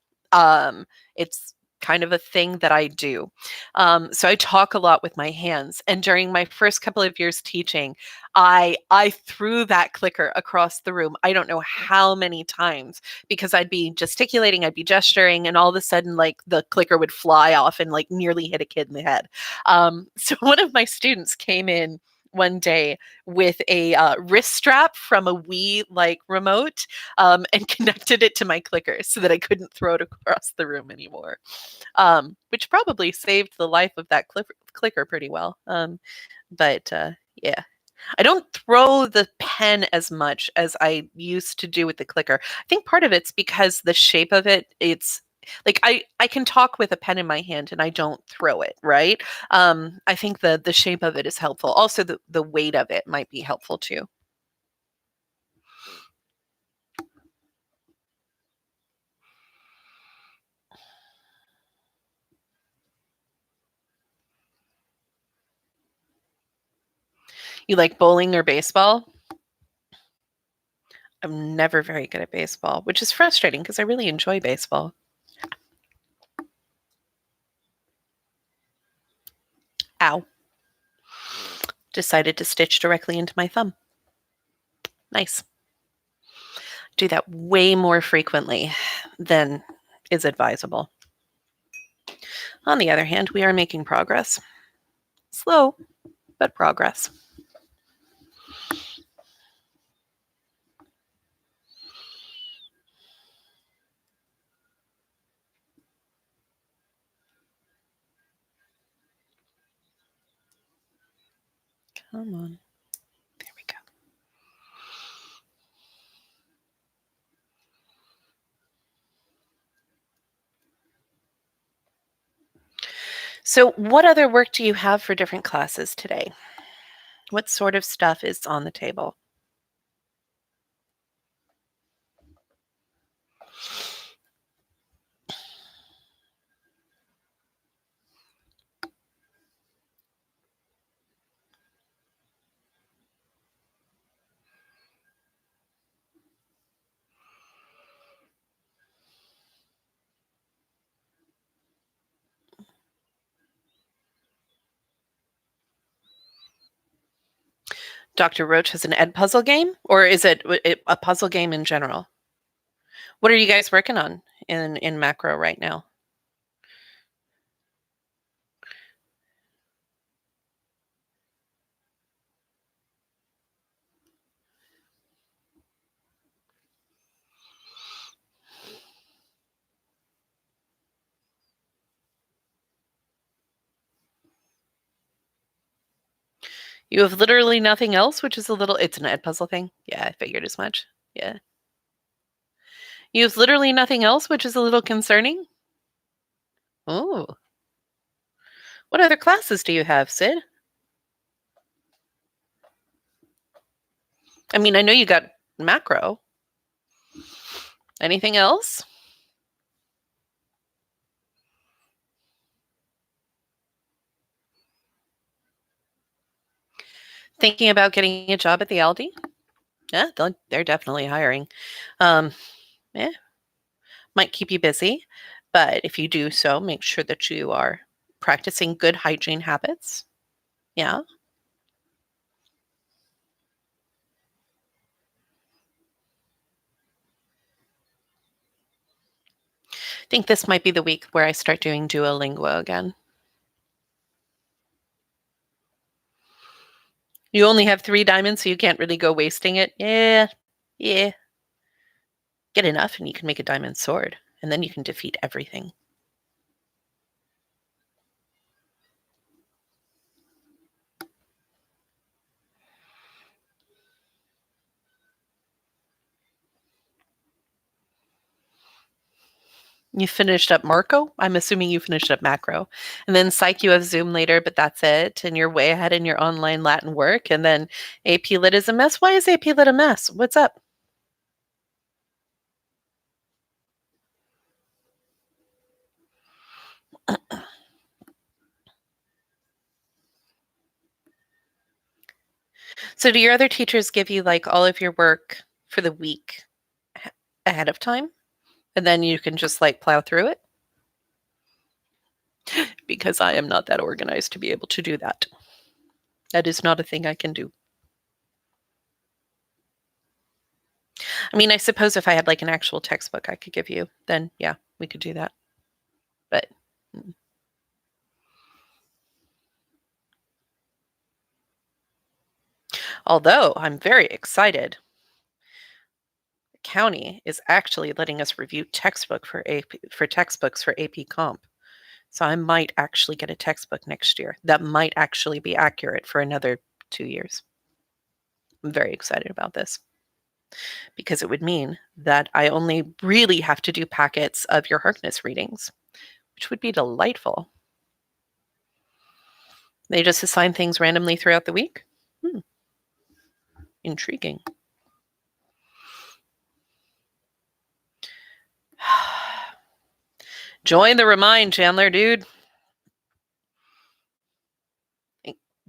It's kind of a thing that I do. So I talk a lot with my hands. And during my first couple of years teaching, I threw that clicker across the room. I don't know how many times because I'd be gesticulating, I'd be gesturing, and all of a sudden, like the clicker would fly off and like nearly hit a kid in the head. So one of my students came in one day with a wrist strap from a Wii like remote and connected it to my clicker so that I couldn't throw it across the room anymore, which probably saved the life of that clicker pretty well. But yeah. I don't throw the pen as much as I used to do with the clicker. I think part of it's because the shape of it, like I can talk with a pen in my hand and I don't throw it, right? I think the shape of it is helpful. Also, the weight of it might be helpful too. You like bowling or baseball? I'm never very good at baseball, which is frustrating because I really enjoy baseball. Ow. Decided to stitch directly into my thumb. Nice. Do that way more frequently than is advisable. On the other hand, we are making progress. Slow, but progress. Come on. There we go. So, what other work do you have for different classes today? What sort of stuff is on the table? Dr. Roach has an ed puzzle game, or is it a puzzle game in general? What are you guys working on in macro right now? You have literally nothing else, which is a little, it's an ed puzzle thing. Yeah, I figured as much. Yeah. You have literally nothing else, which is a little concerning. Oh, what other classes do you have, Sid? I mean, I know you got macro. Anything else? Thinking about getting a job at the Aldi? Yeah, they're definitely hiring. Um, yeah, might keep you busy, but if you do so, make sure that you are practicing good hygiene habits. Yeah. I think this might be the week where I start doing Duolingo again. You only have 3 diamonds, so you can't really go wasting it. Yeah. Yeah. Get enough and you can make a diamond sword, and then you can defeat everything. You finished up Marco? I'm assuming you finished up macro. And then psych, you have Zoom later, but that's it. And you're way ahead in your online Latin work. And then AP Lit is a mess. Why is AP Lit a mess? What's up? So do your other teachers give you like all of your work for the week ahead of time? And then you can just like plow through it? Because I am not that organized to be able to do that. That is not a thing I can do. I mean, I suppose if I had like an actual textbook I could give you, then yeah, we could do that. But although I'm very excited, the county is actually letting us review textbooks for AP Comp. So I might actually get a textbook next year that might actually be accurate for another 2 years. I'm very excited about this. because it would mean that I only really have to do packets of your Harkness readings, which would be delightful. They just assign things randomly throughout the week? Intriguing. Join the Remind, Chandler, dude.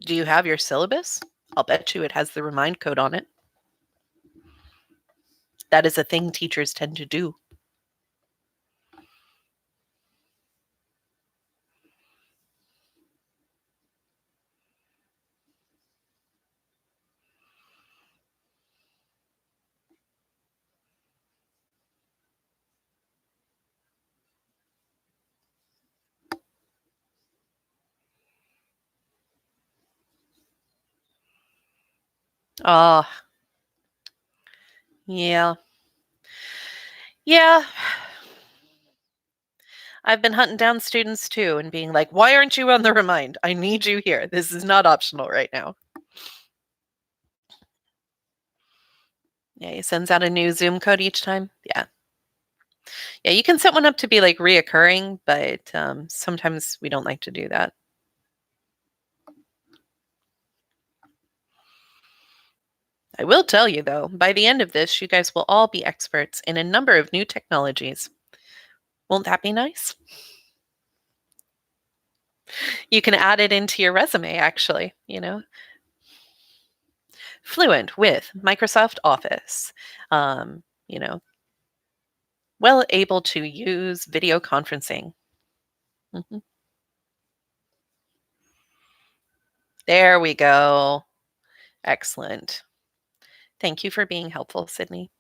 Do you have your syllabus? I'll bet you it has the Remind code on it. That is a thing teachers tend to do. Oh, yeah. Yeah. I've been hunting down students too and being like, why aren't you on the Remind? I need you here. This is not optional right now. Yeah, he sends out a new Zoom code each time. Yeah. Yeah, you can set one up to be like reoccurring, but sometimes we don't like to do that. I will tell you though, by the end of this, you guys will all be experts in a number of new technologies. Won't that be nice? You can add it into your resume, actually, fluent with Microsoft Office, um, you know, well able to use video conferencing. Mhm. There we go. Excellent. Thank you for being helpful, Sydney.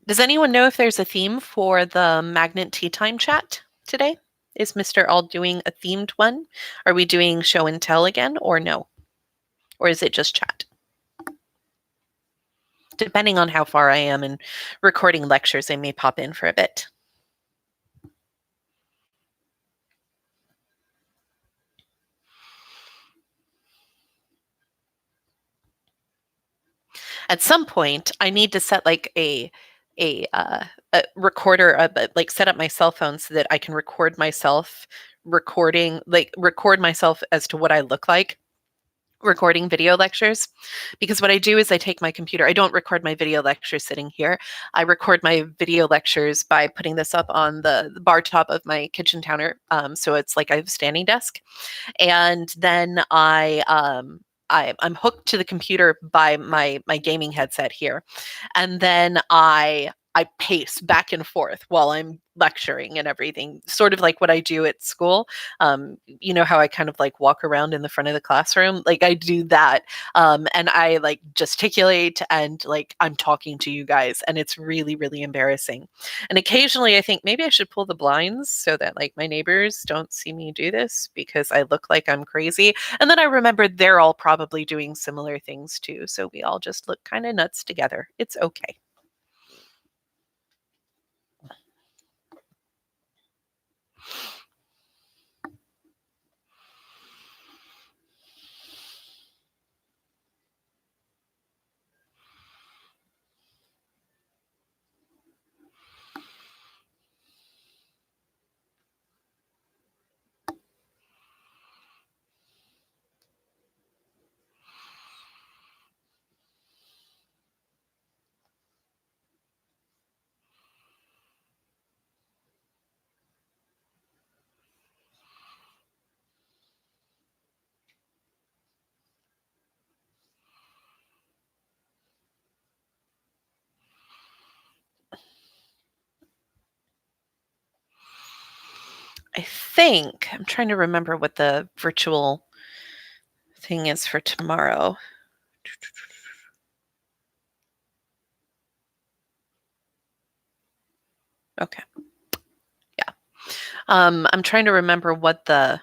Does anyone know if there's a theme for the Magnet Tea Time chat today? Is Mr. All doing a themed one? Are we doing show and tell again or no? Or is it just chat? Depending on how far I am in recording lectures, I may pop in for a bit. At some point, I need to set like a recorder, like set up my cell phone so that I can record myself record myself as to what I look like recording video lectures. Because what I do is I take my computer. I don't record my video lectures sitting here. I record my video lectures by putting this up on the bar top of my kitchen counter. So it's like I have a standing desk, and then I'm hooked to the computer by my gaming headset here, and then I pace back and forth while I'm lecturing and everything, sort of like what I do at school. You know how I kind of like walk around in the front of the classroom, like I do that, and I like gesticulate and like I'm talking to you guys, and it's really really embarrassing. And occasionally I think maybe I should pull the blinds so that like my neighbors don't see me do this because I look like I'm crazy. And then I remember they're all probably doing similar things too. So we all just look kind of nuts together. It's okay. I think I'm trying to remember what the virtual thing is for tomorrow. Okay. Yeah. I'm trying to remember what let's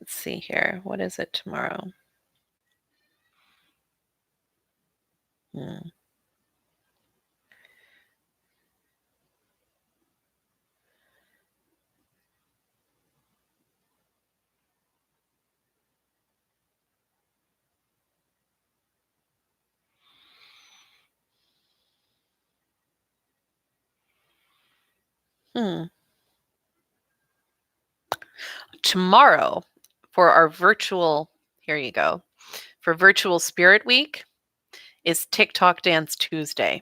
see here. What is it tomorrow? Hmm. Hmm. Tomorrow for our virtual, here you go, for virtual Spirit Week is TikTok Dance Tuesday.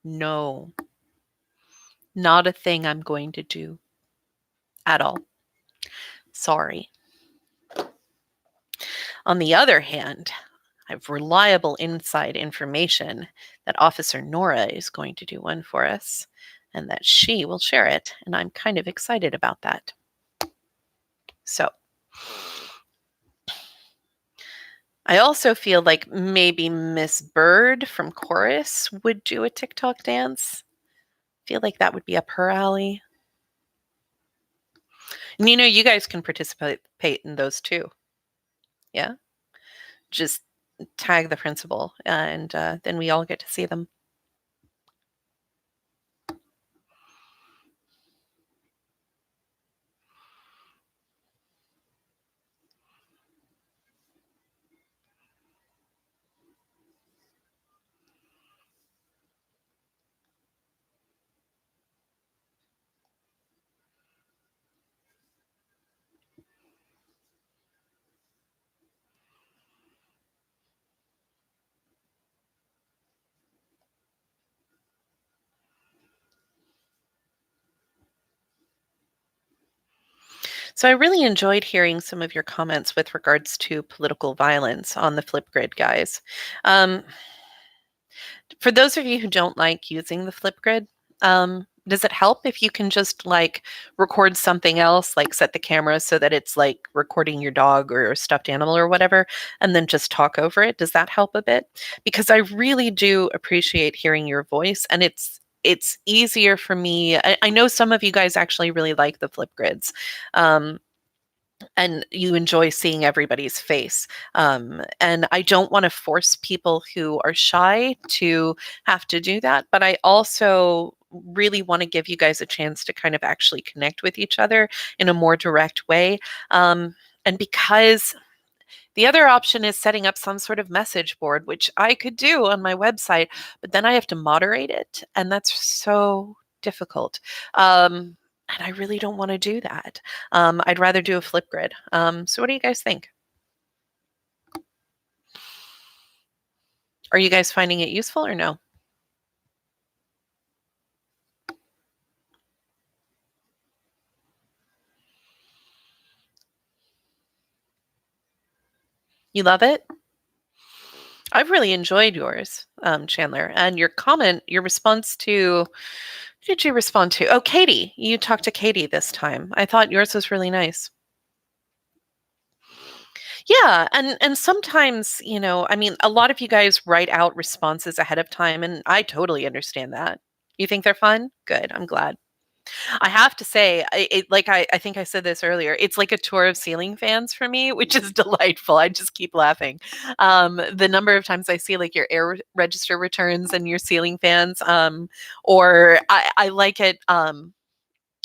No, not a thing I'm going to do at all. Sorry. On the other hand, I have reliable inside information that Officer Nora is going to do one for us and that she will share it. And I'm kind of excited about that. So I also feel like maybe Miss Bird from Chorus would do a TikTok dance. Feel like that would be up her alley. And you guys can participate in those too. Yeah. Just tag the principal and then we all get to see them. So I really enjoyed hearing some of your comments with regards to political violence on the Flipgrid, guys. Um, for those of you who don't like using the Flipgrid, does it help if you can just like record something else, like set the camera so that it's like recording your dog or a stuffed animal or whatever, and then just talk over it? Does that help a bit? Because I really do appreciate hearing your voice, and it's easier for me. I know some of you guys actually really like the Flipgrids. Um, and you enjoy seeing everybody's face. And I don't want to force people who are shy to have to do that, but I also really want to give you guys a chance to kind of actually connect with each other in a more direct way. And because the other option is setting up some sort of message board, which I could do on my website, but then I have to moderate it, and that's so difficult. And I really don't want to do that. I'd rather do a Flipgrid. So, what do you guys think? Are you guys finding it useful or no? You love it? I've really enjoyed yours, Chandler, and your comment, your response to. Who did you respond to? Oh, Katie. You talked to Katie this time. I thought yours was really nice. Yeah, and sometimes, I mean, a lot of you guys write out responses ahead of time, and I totally understand that. You think they're fun? Good. I'm glad. I have to say, I think I said this earlier. It's like a tour of ceiling fans for me, which is delightful. I just keep laughing. The number of times I see like your air register returns and your ceiling fans, or I like it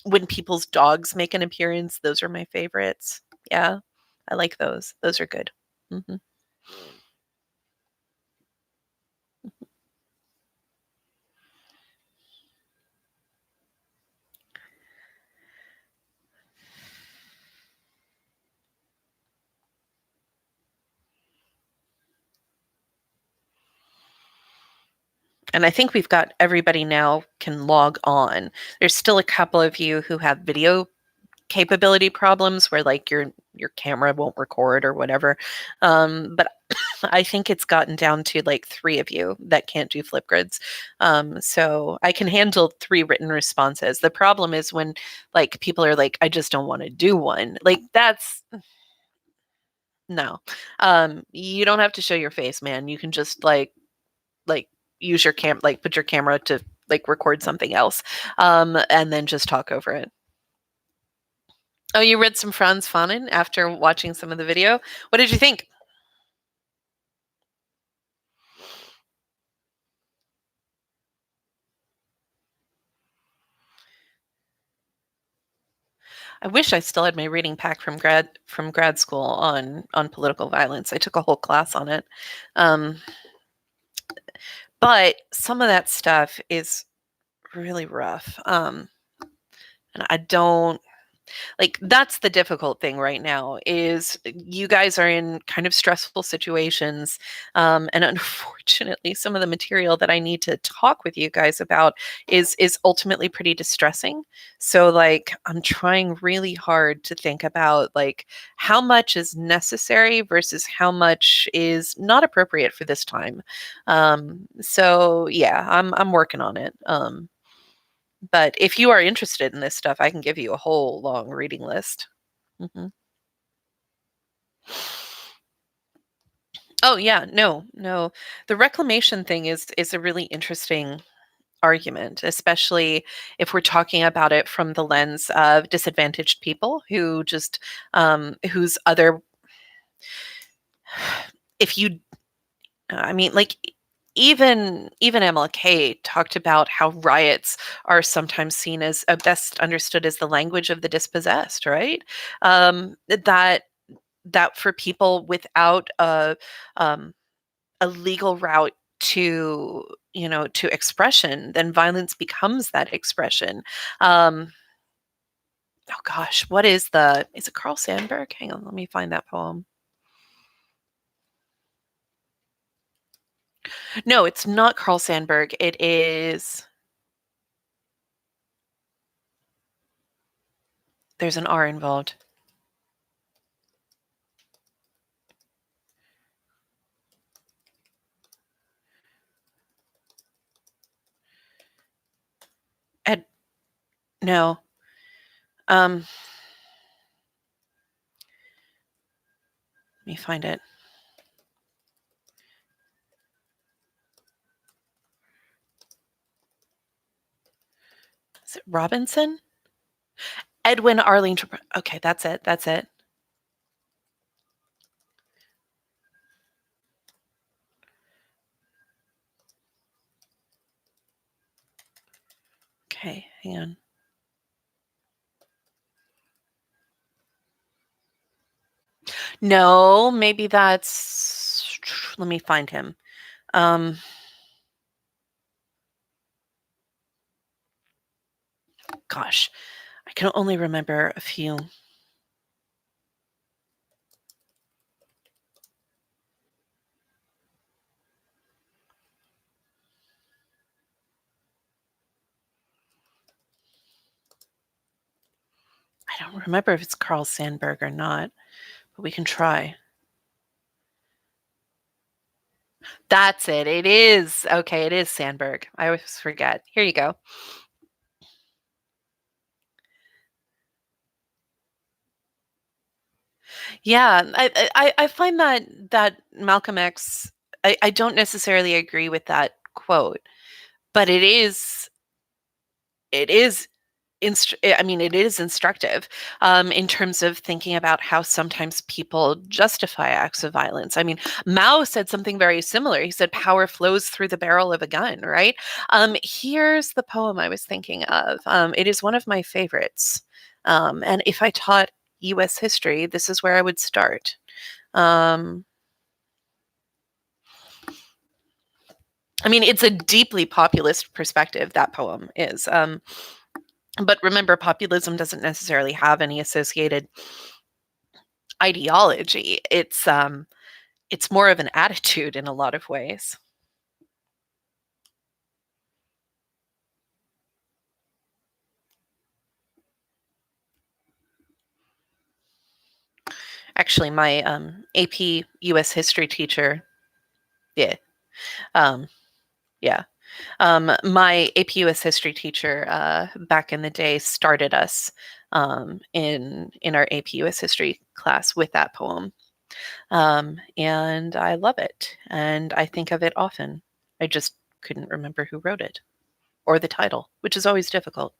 when people's dogs make an appearance. Those are my favorites. Yeah, I like those. Those are good. Mhm. And I think we've got everybody now can log on. There's still a couple of you who have video capability problems where like your camera won't record or whatever. But I think it's gotten down to like 3 of you that can't do Flipgrids. So I can handle 3 written responses. The problem is when like people are like, I just don't want to do one. Like that's no. You don't have to show your face, man. You can just like use your like put your camera to like record something else, and then just talk over it. Oh, you read some Franz Fanon after watching some of the video. What did you think? I wish I still had my reading pack from grad school on political violence. I took a whole class on it. Um, but some of that stuff is really rough. And I don't like that's the difficult thing right now is you guys are in kind of stressful situations, and unfortunately some of the material that I need to talk with you guys about is ultimately pretty distressing. So like I'm trying really hard to think about like how much is necessary versus how much is not appropriate for this time. So yeah, I'm working on it. But if you are interested in this stuff, I can give you a whole long reading list. Mhm. Oh, yeah, no, no. The reclamation thing is a really interesting argument, especially if we're talking about it from the lens of disadvantaged people who just, whose other if you I mean, like, even MLK talked about how riots are sometimes seen as best understood as the language of the dispossessed, right? That for people without um, a legal route to to expression, then violence becomes that expression. Um, oh gosh, what is it Carl Sandburg? Hang on, let me find that poem. No, it's not Carl Sandburg. It is there's an R involved. Ed, no. Let me find it. Is it Robinson? Edwin Arlington. Okay, that's it. That's it. Okay, hang on. No, maybe that's. Let me find him. Um, gosh, I can only remember a few. I don't remember if it's Carl Sandburg or not, but we can try. That's it. It is. Okay, it is Sandburg. I always forget. Here you go. Yeah, I find that Malcolm X. I don't necessarily agree with that quote, but it is I mean, it is instructive in terms of thinking about how sometimes people justify acts of violence. I mean, Mao said something very similar. He said, "Power flows through the barrel of a gun." Right? Here's the poem I was thinking of. It is one of my favorites, and if I taught U.S. history, this is where I would start. Um, I mean, it's a deeply populist perspective. That poem is. But remember, populism doesn't necessarily have any associated ideology. It's more of an attitude in a lot of ways. Actually, my AP US history teacher, yeah, um, yeah, my AP US history teacher back in the day started us in our AP US history class with that poem, and I love it, and I think of it often. I just couldn't remember who wrote it or the title, which is always difficult.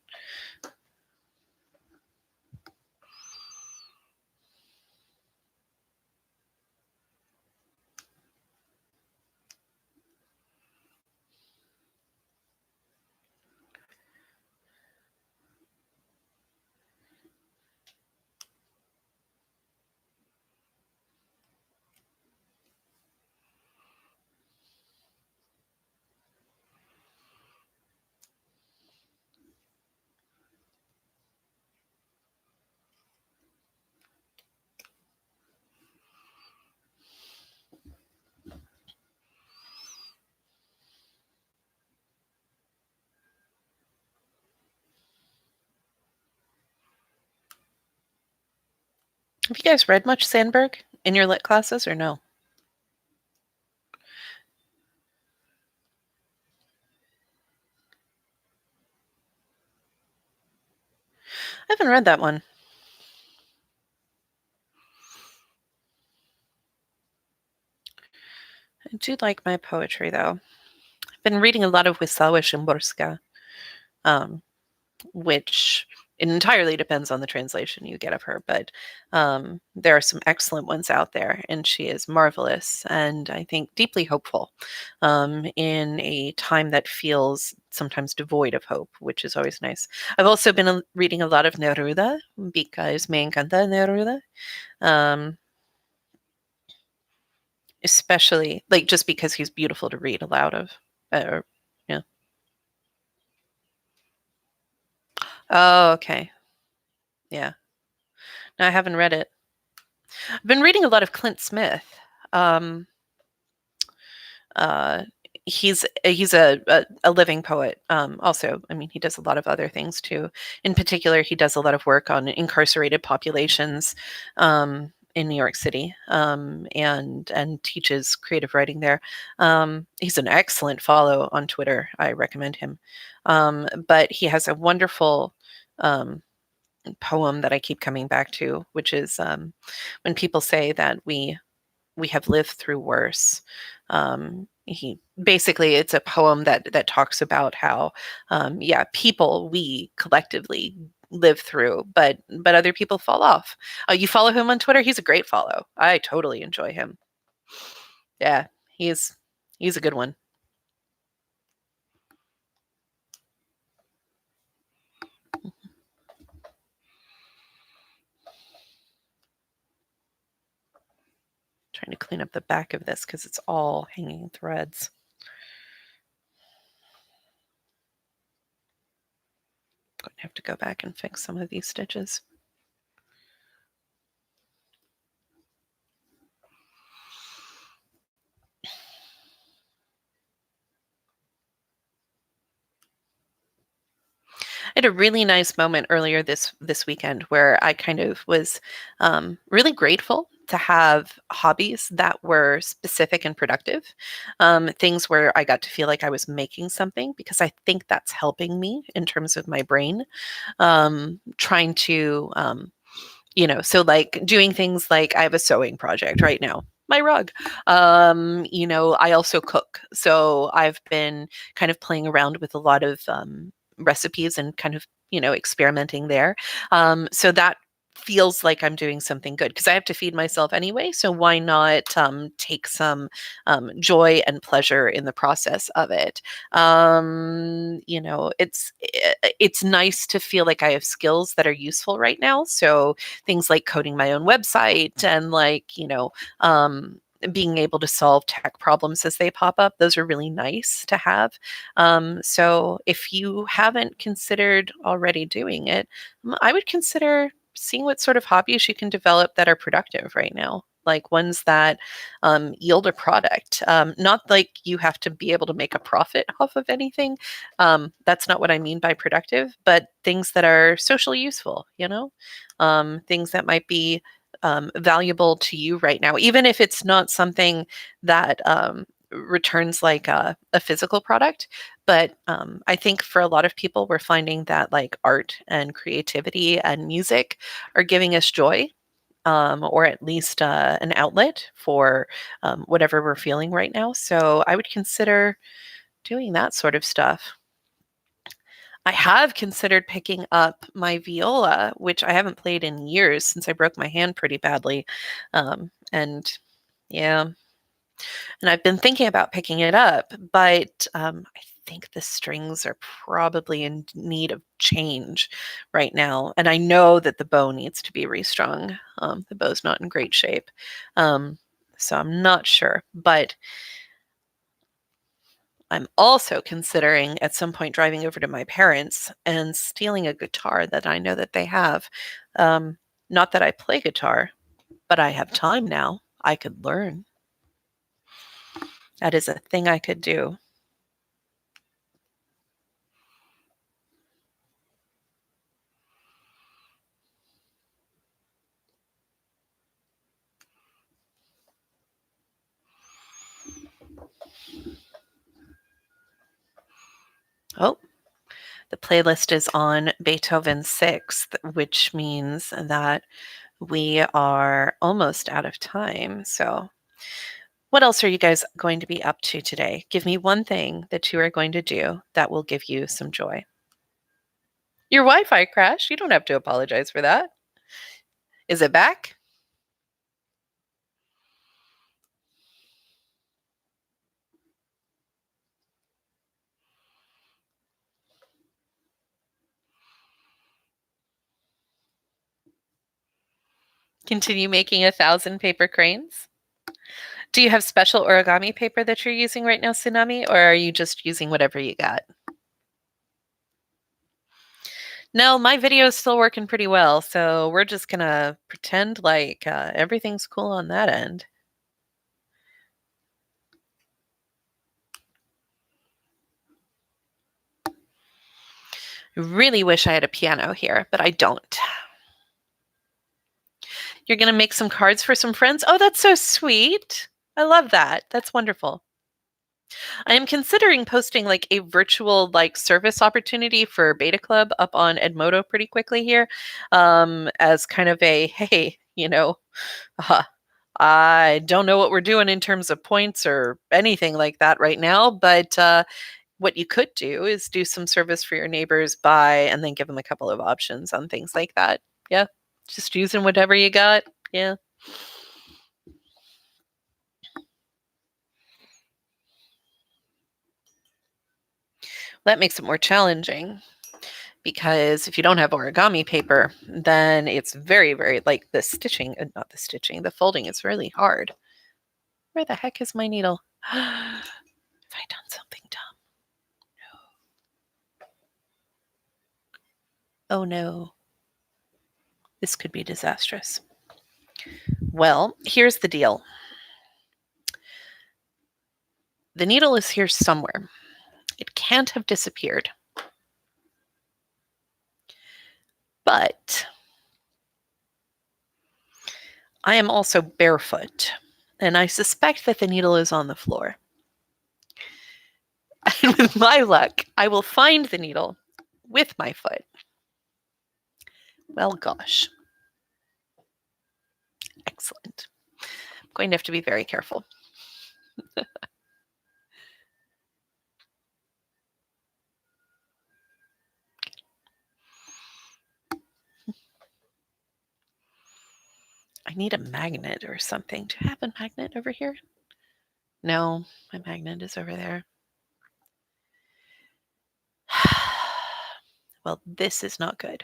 Have you guys read much Sandberg in your lit classes or no? I haven't read that one. I do like my poetry, though. I've been reading a lot of Wisława Szymborska, um, which it entirely depends on the translation you get of her, but there are some excellent ones out there, and she is marvelous and I think deeply hopeful in a time that feels sometimes devoid of hope, which is always nice. I've also been reading a lot of Neruda because me encanta Neruda. Um, Especially like just because he's beautiful to read aloud of. Or, yeah. Oh, okay. Yeah. No, I haven't read it. I've been reading a lot of Clint Smith. Um, uh, he's a living poet. Also, I mean, he does a lot of other things too. In particular, he does a lot of work on incarcerated populations in New York City, and teaches creative writing there. He's an excellent follow on Twitter. I recommend him. But he has a wonderful um, poem that I keep coming back to, which is when people say that we have lived through worse. He basically it's a poem that talks about how yeah, people we collectively live through, but other people fall off. You follow him on Twitter? He's a great follow. I totally enjoy him. Yeah, he's he's a good one. Trying to clean up the back of this because it's all hanging threads. Going to have to go back and fix some of these stitches. I had a really nice moment earlier this weekend where I kind of was really grateful to have hobbies that were specific and productive, things where I got to feel like I was making something because I think that's helping me in terms of my brain. Trying to so like doing things like I have a sewing project right now. My rug. I also cook. So I've been kind of playing around with a lot of recipes and kind of, experimenting there. So that feels like I'm doing something good because I have to feed myself anyway. So why not take some joy and pleasure in the process of it? It's nice to feel like I have skills that are useful right now. So things like coding my own website and like, being able to solve tech problems as they pop up, those are really nice to have. So if you haven't considered already doing it, I would consider seeing what sort of hobbies you can develop that are productive right now. Like ones that yield a product. Not like you have to be able to make a profit off of anything. That's not what I mean by productive, but things that are socially useful, things that might be valuable to you right now, even if it's not something that returns like a physical product. But I think for a lot of people, we're finding that like art and creativity and music are giving us joy. Or at least an outlet for whatever we're feeling right now. So I would consider doing that sort of stuff. I have considered picking up my viola, which I haven't played in years since I broke my hand pretty badly. And yeah, and I've been thinking about picking it up, but I think the strings are probably in need of change right now. And I know that the bow needs to be restrung. The bow's not in great shape. Um, so I'm not sure, but I'm also considering at some point driving over to my parents and stealing a guitar that I know that they have. Um, Not that I play guitar, but I have time now. I could learn. That is a thing I could do. Oh, the playlist is on Beethoven's Sixth, which means that we are almost out of time. So, what else are you guys going to be up to today? Give me one thing that you are going to do that will give you some joy. Your Wi Fi crashed. You don't have to apologize for that. Is it back? Continue making 1,000 paper cranes? Do you have special origami paper that you're using right now, Tsunami, or are you just using whatever you got? No, my video is still working pretty well, so we're just gonna pretend like everything's cool on that end. Really wish I had a piano here, but I don't. You're gonna make some cards for some friends? Oh, that's so sweet. I love that. That's wonderful. I am considering posting like a virtual like service opportunity for Beta Club up on Edmodo pretty quickly here, as kind of a hey, uh, I don't know what we're doing in terms of points or anything like that right now, but what you could do is do some service for your neighbors, buy, and then give them a couple of options on things like that. Yeah, just using whatever you got. Yeah. That makes it more challenging because if you don't have origami paper, then it's very, very like the stitching, not the stitching, the folding is really hard. Where the heck is my needle? Have I done something dumb? Oh no, this could be disastrous. Well, here's the deal. The needle is here somewhere. It can't have disappeared. But I am also barefoot, and I suspect that the needle is on the floor. And with my luck, I will find the needle with my foot. Well, gosh. Excellent. I'm going to have to be very careful. I need a magnet or something. Do I have a magnet over here? No, my magnet is over there. Well, this is not good.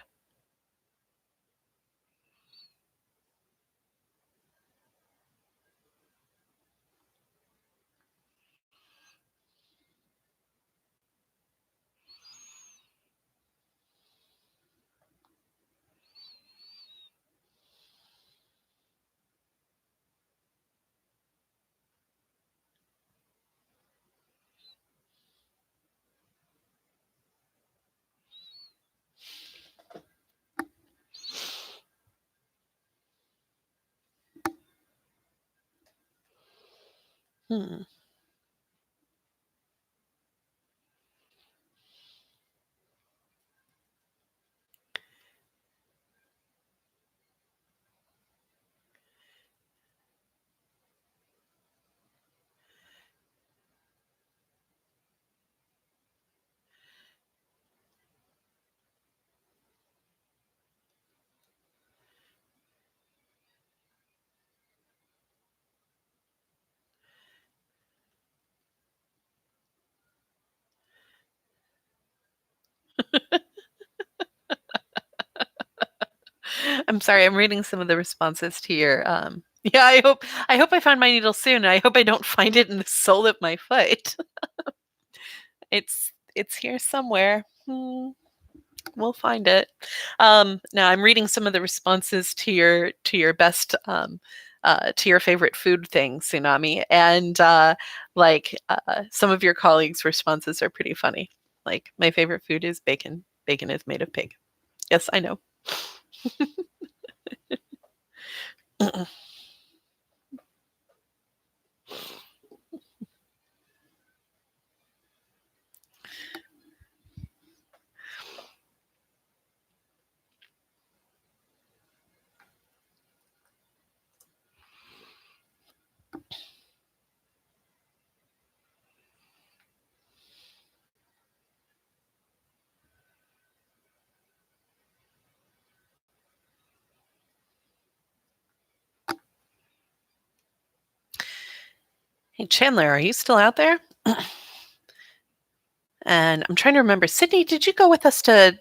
Hmm. I'm sorry, I'm reading some of the responses to your yeah, I hope I find my needle soon. I hope I don't find it in the sole of my foot. It's here somewhere. We'll find it. Now I'm reading some of the responses to your best to your favorite food thing, Tsunami, and some of your colleagues' responses are pretty funny. Like my favorite food is bacon. Bacon is made of pig. Yes, I know. Hey, Chandler, are you still out there? And I'm trying to remember. Sydney, did you go with us to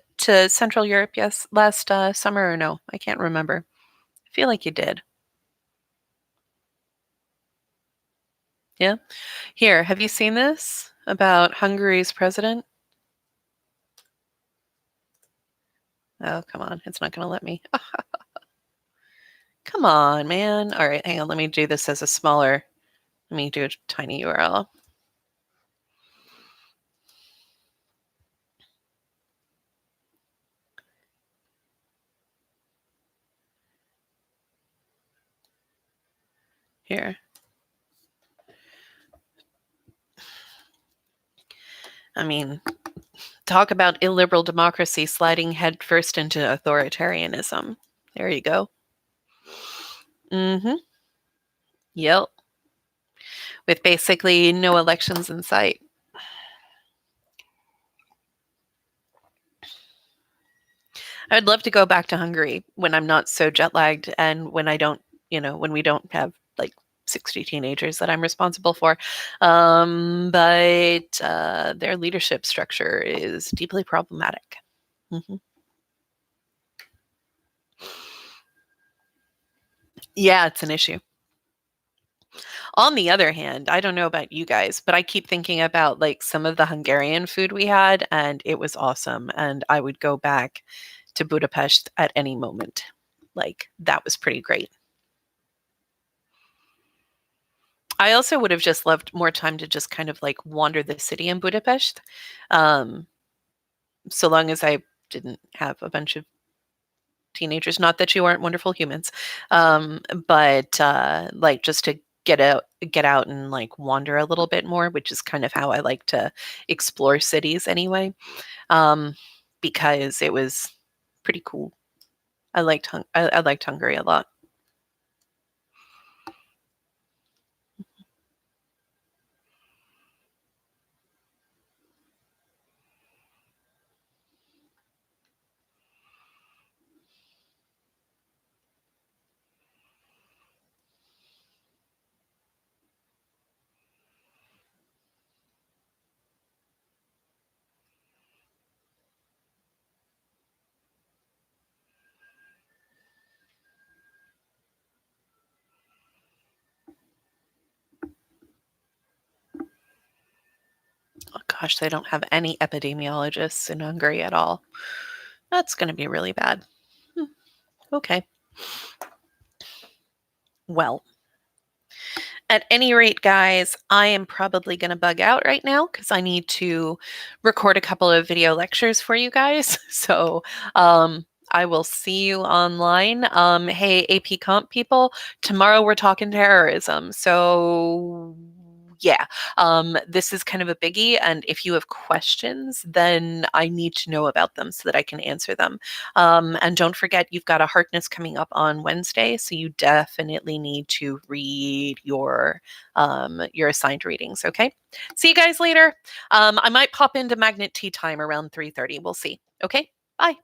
Central Europe last summer or no? I can't remember. I feel like you did. Yeah. Here, have you seen this about Hungary's president? Oh, come on. It's not going to let me. Come on, man. All right, hang on. Let me do this as a smaller. Let me do a tiny URL. Here. I mean, talk about illiberal democracy sliding headfirst into authoritarianism. There you go. Mm-hmm. Yep. With basically no elections in sight. I'd love to go back to Hungary when I'm not so jet lagged and when I don't, when we don't have like 60 teenagers that I'm responsible for. But their leadership structure is deeply problematic. Mm-hmm. Yeah, it's an issue. On the other hand, I don't know about you guys, but I keep thinking about like some of the Hungarian food we had, and it was awesome. And I would go back to Budapest at any moment. Like, that was pretty great. I also would have just loved more time to just kind of like wander the city in Budapest. Um, so long as I didn't have a bunch of teenagers. Not that you aren't wonderful humans, but like just to get out and like wander a little bit more, which is kind of how I like to explore cities anyway. Um, because it was pretty cool. I liked Hungary a lot. Oh gosh, they don't have any epidemiologists in Hungary at all. That's going to be really bad. Hmm, okay. Well, at any rate, guys, I am probably going to bug out right now because I need to record a couple of video lectures for you guys. So I will see you online. Hey, AP Comp people, tomorrow we're talking terrorism. So yeah, this is kind of a biggie. And if you have questions, then I need to know about them so that I can answer them. And don't forget, you've got a Harkness coming up on Wednesday, so you definitely need to read your assigned readings. Okay. See you guys later. I might pop into Magnet Tea Time around 3:30. We'll see. Okay. Bye.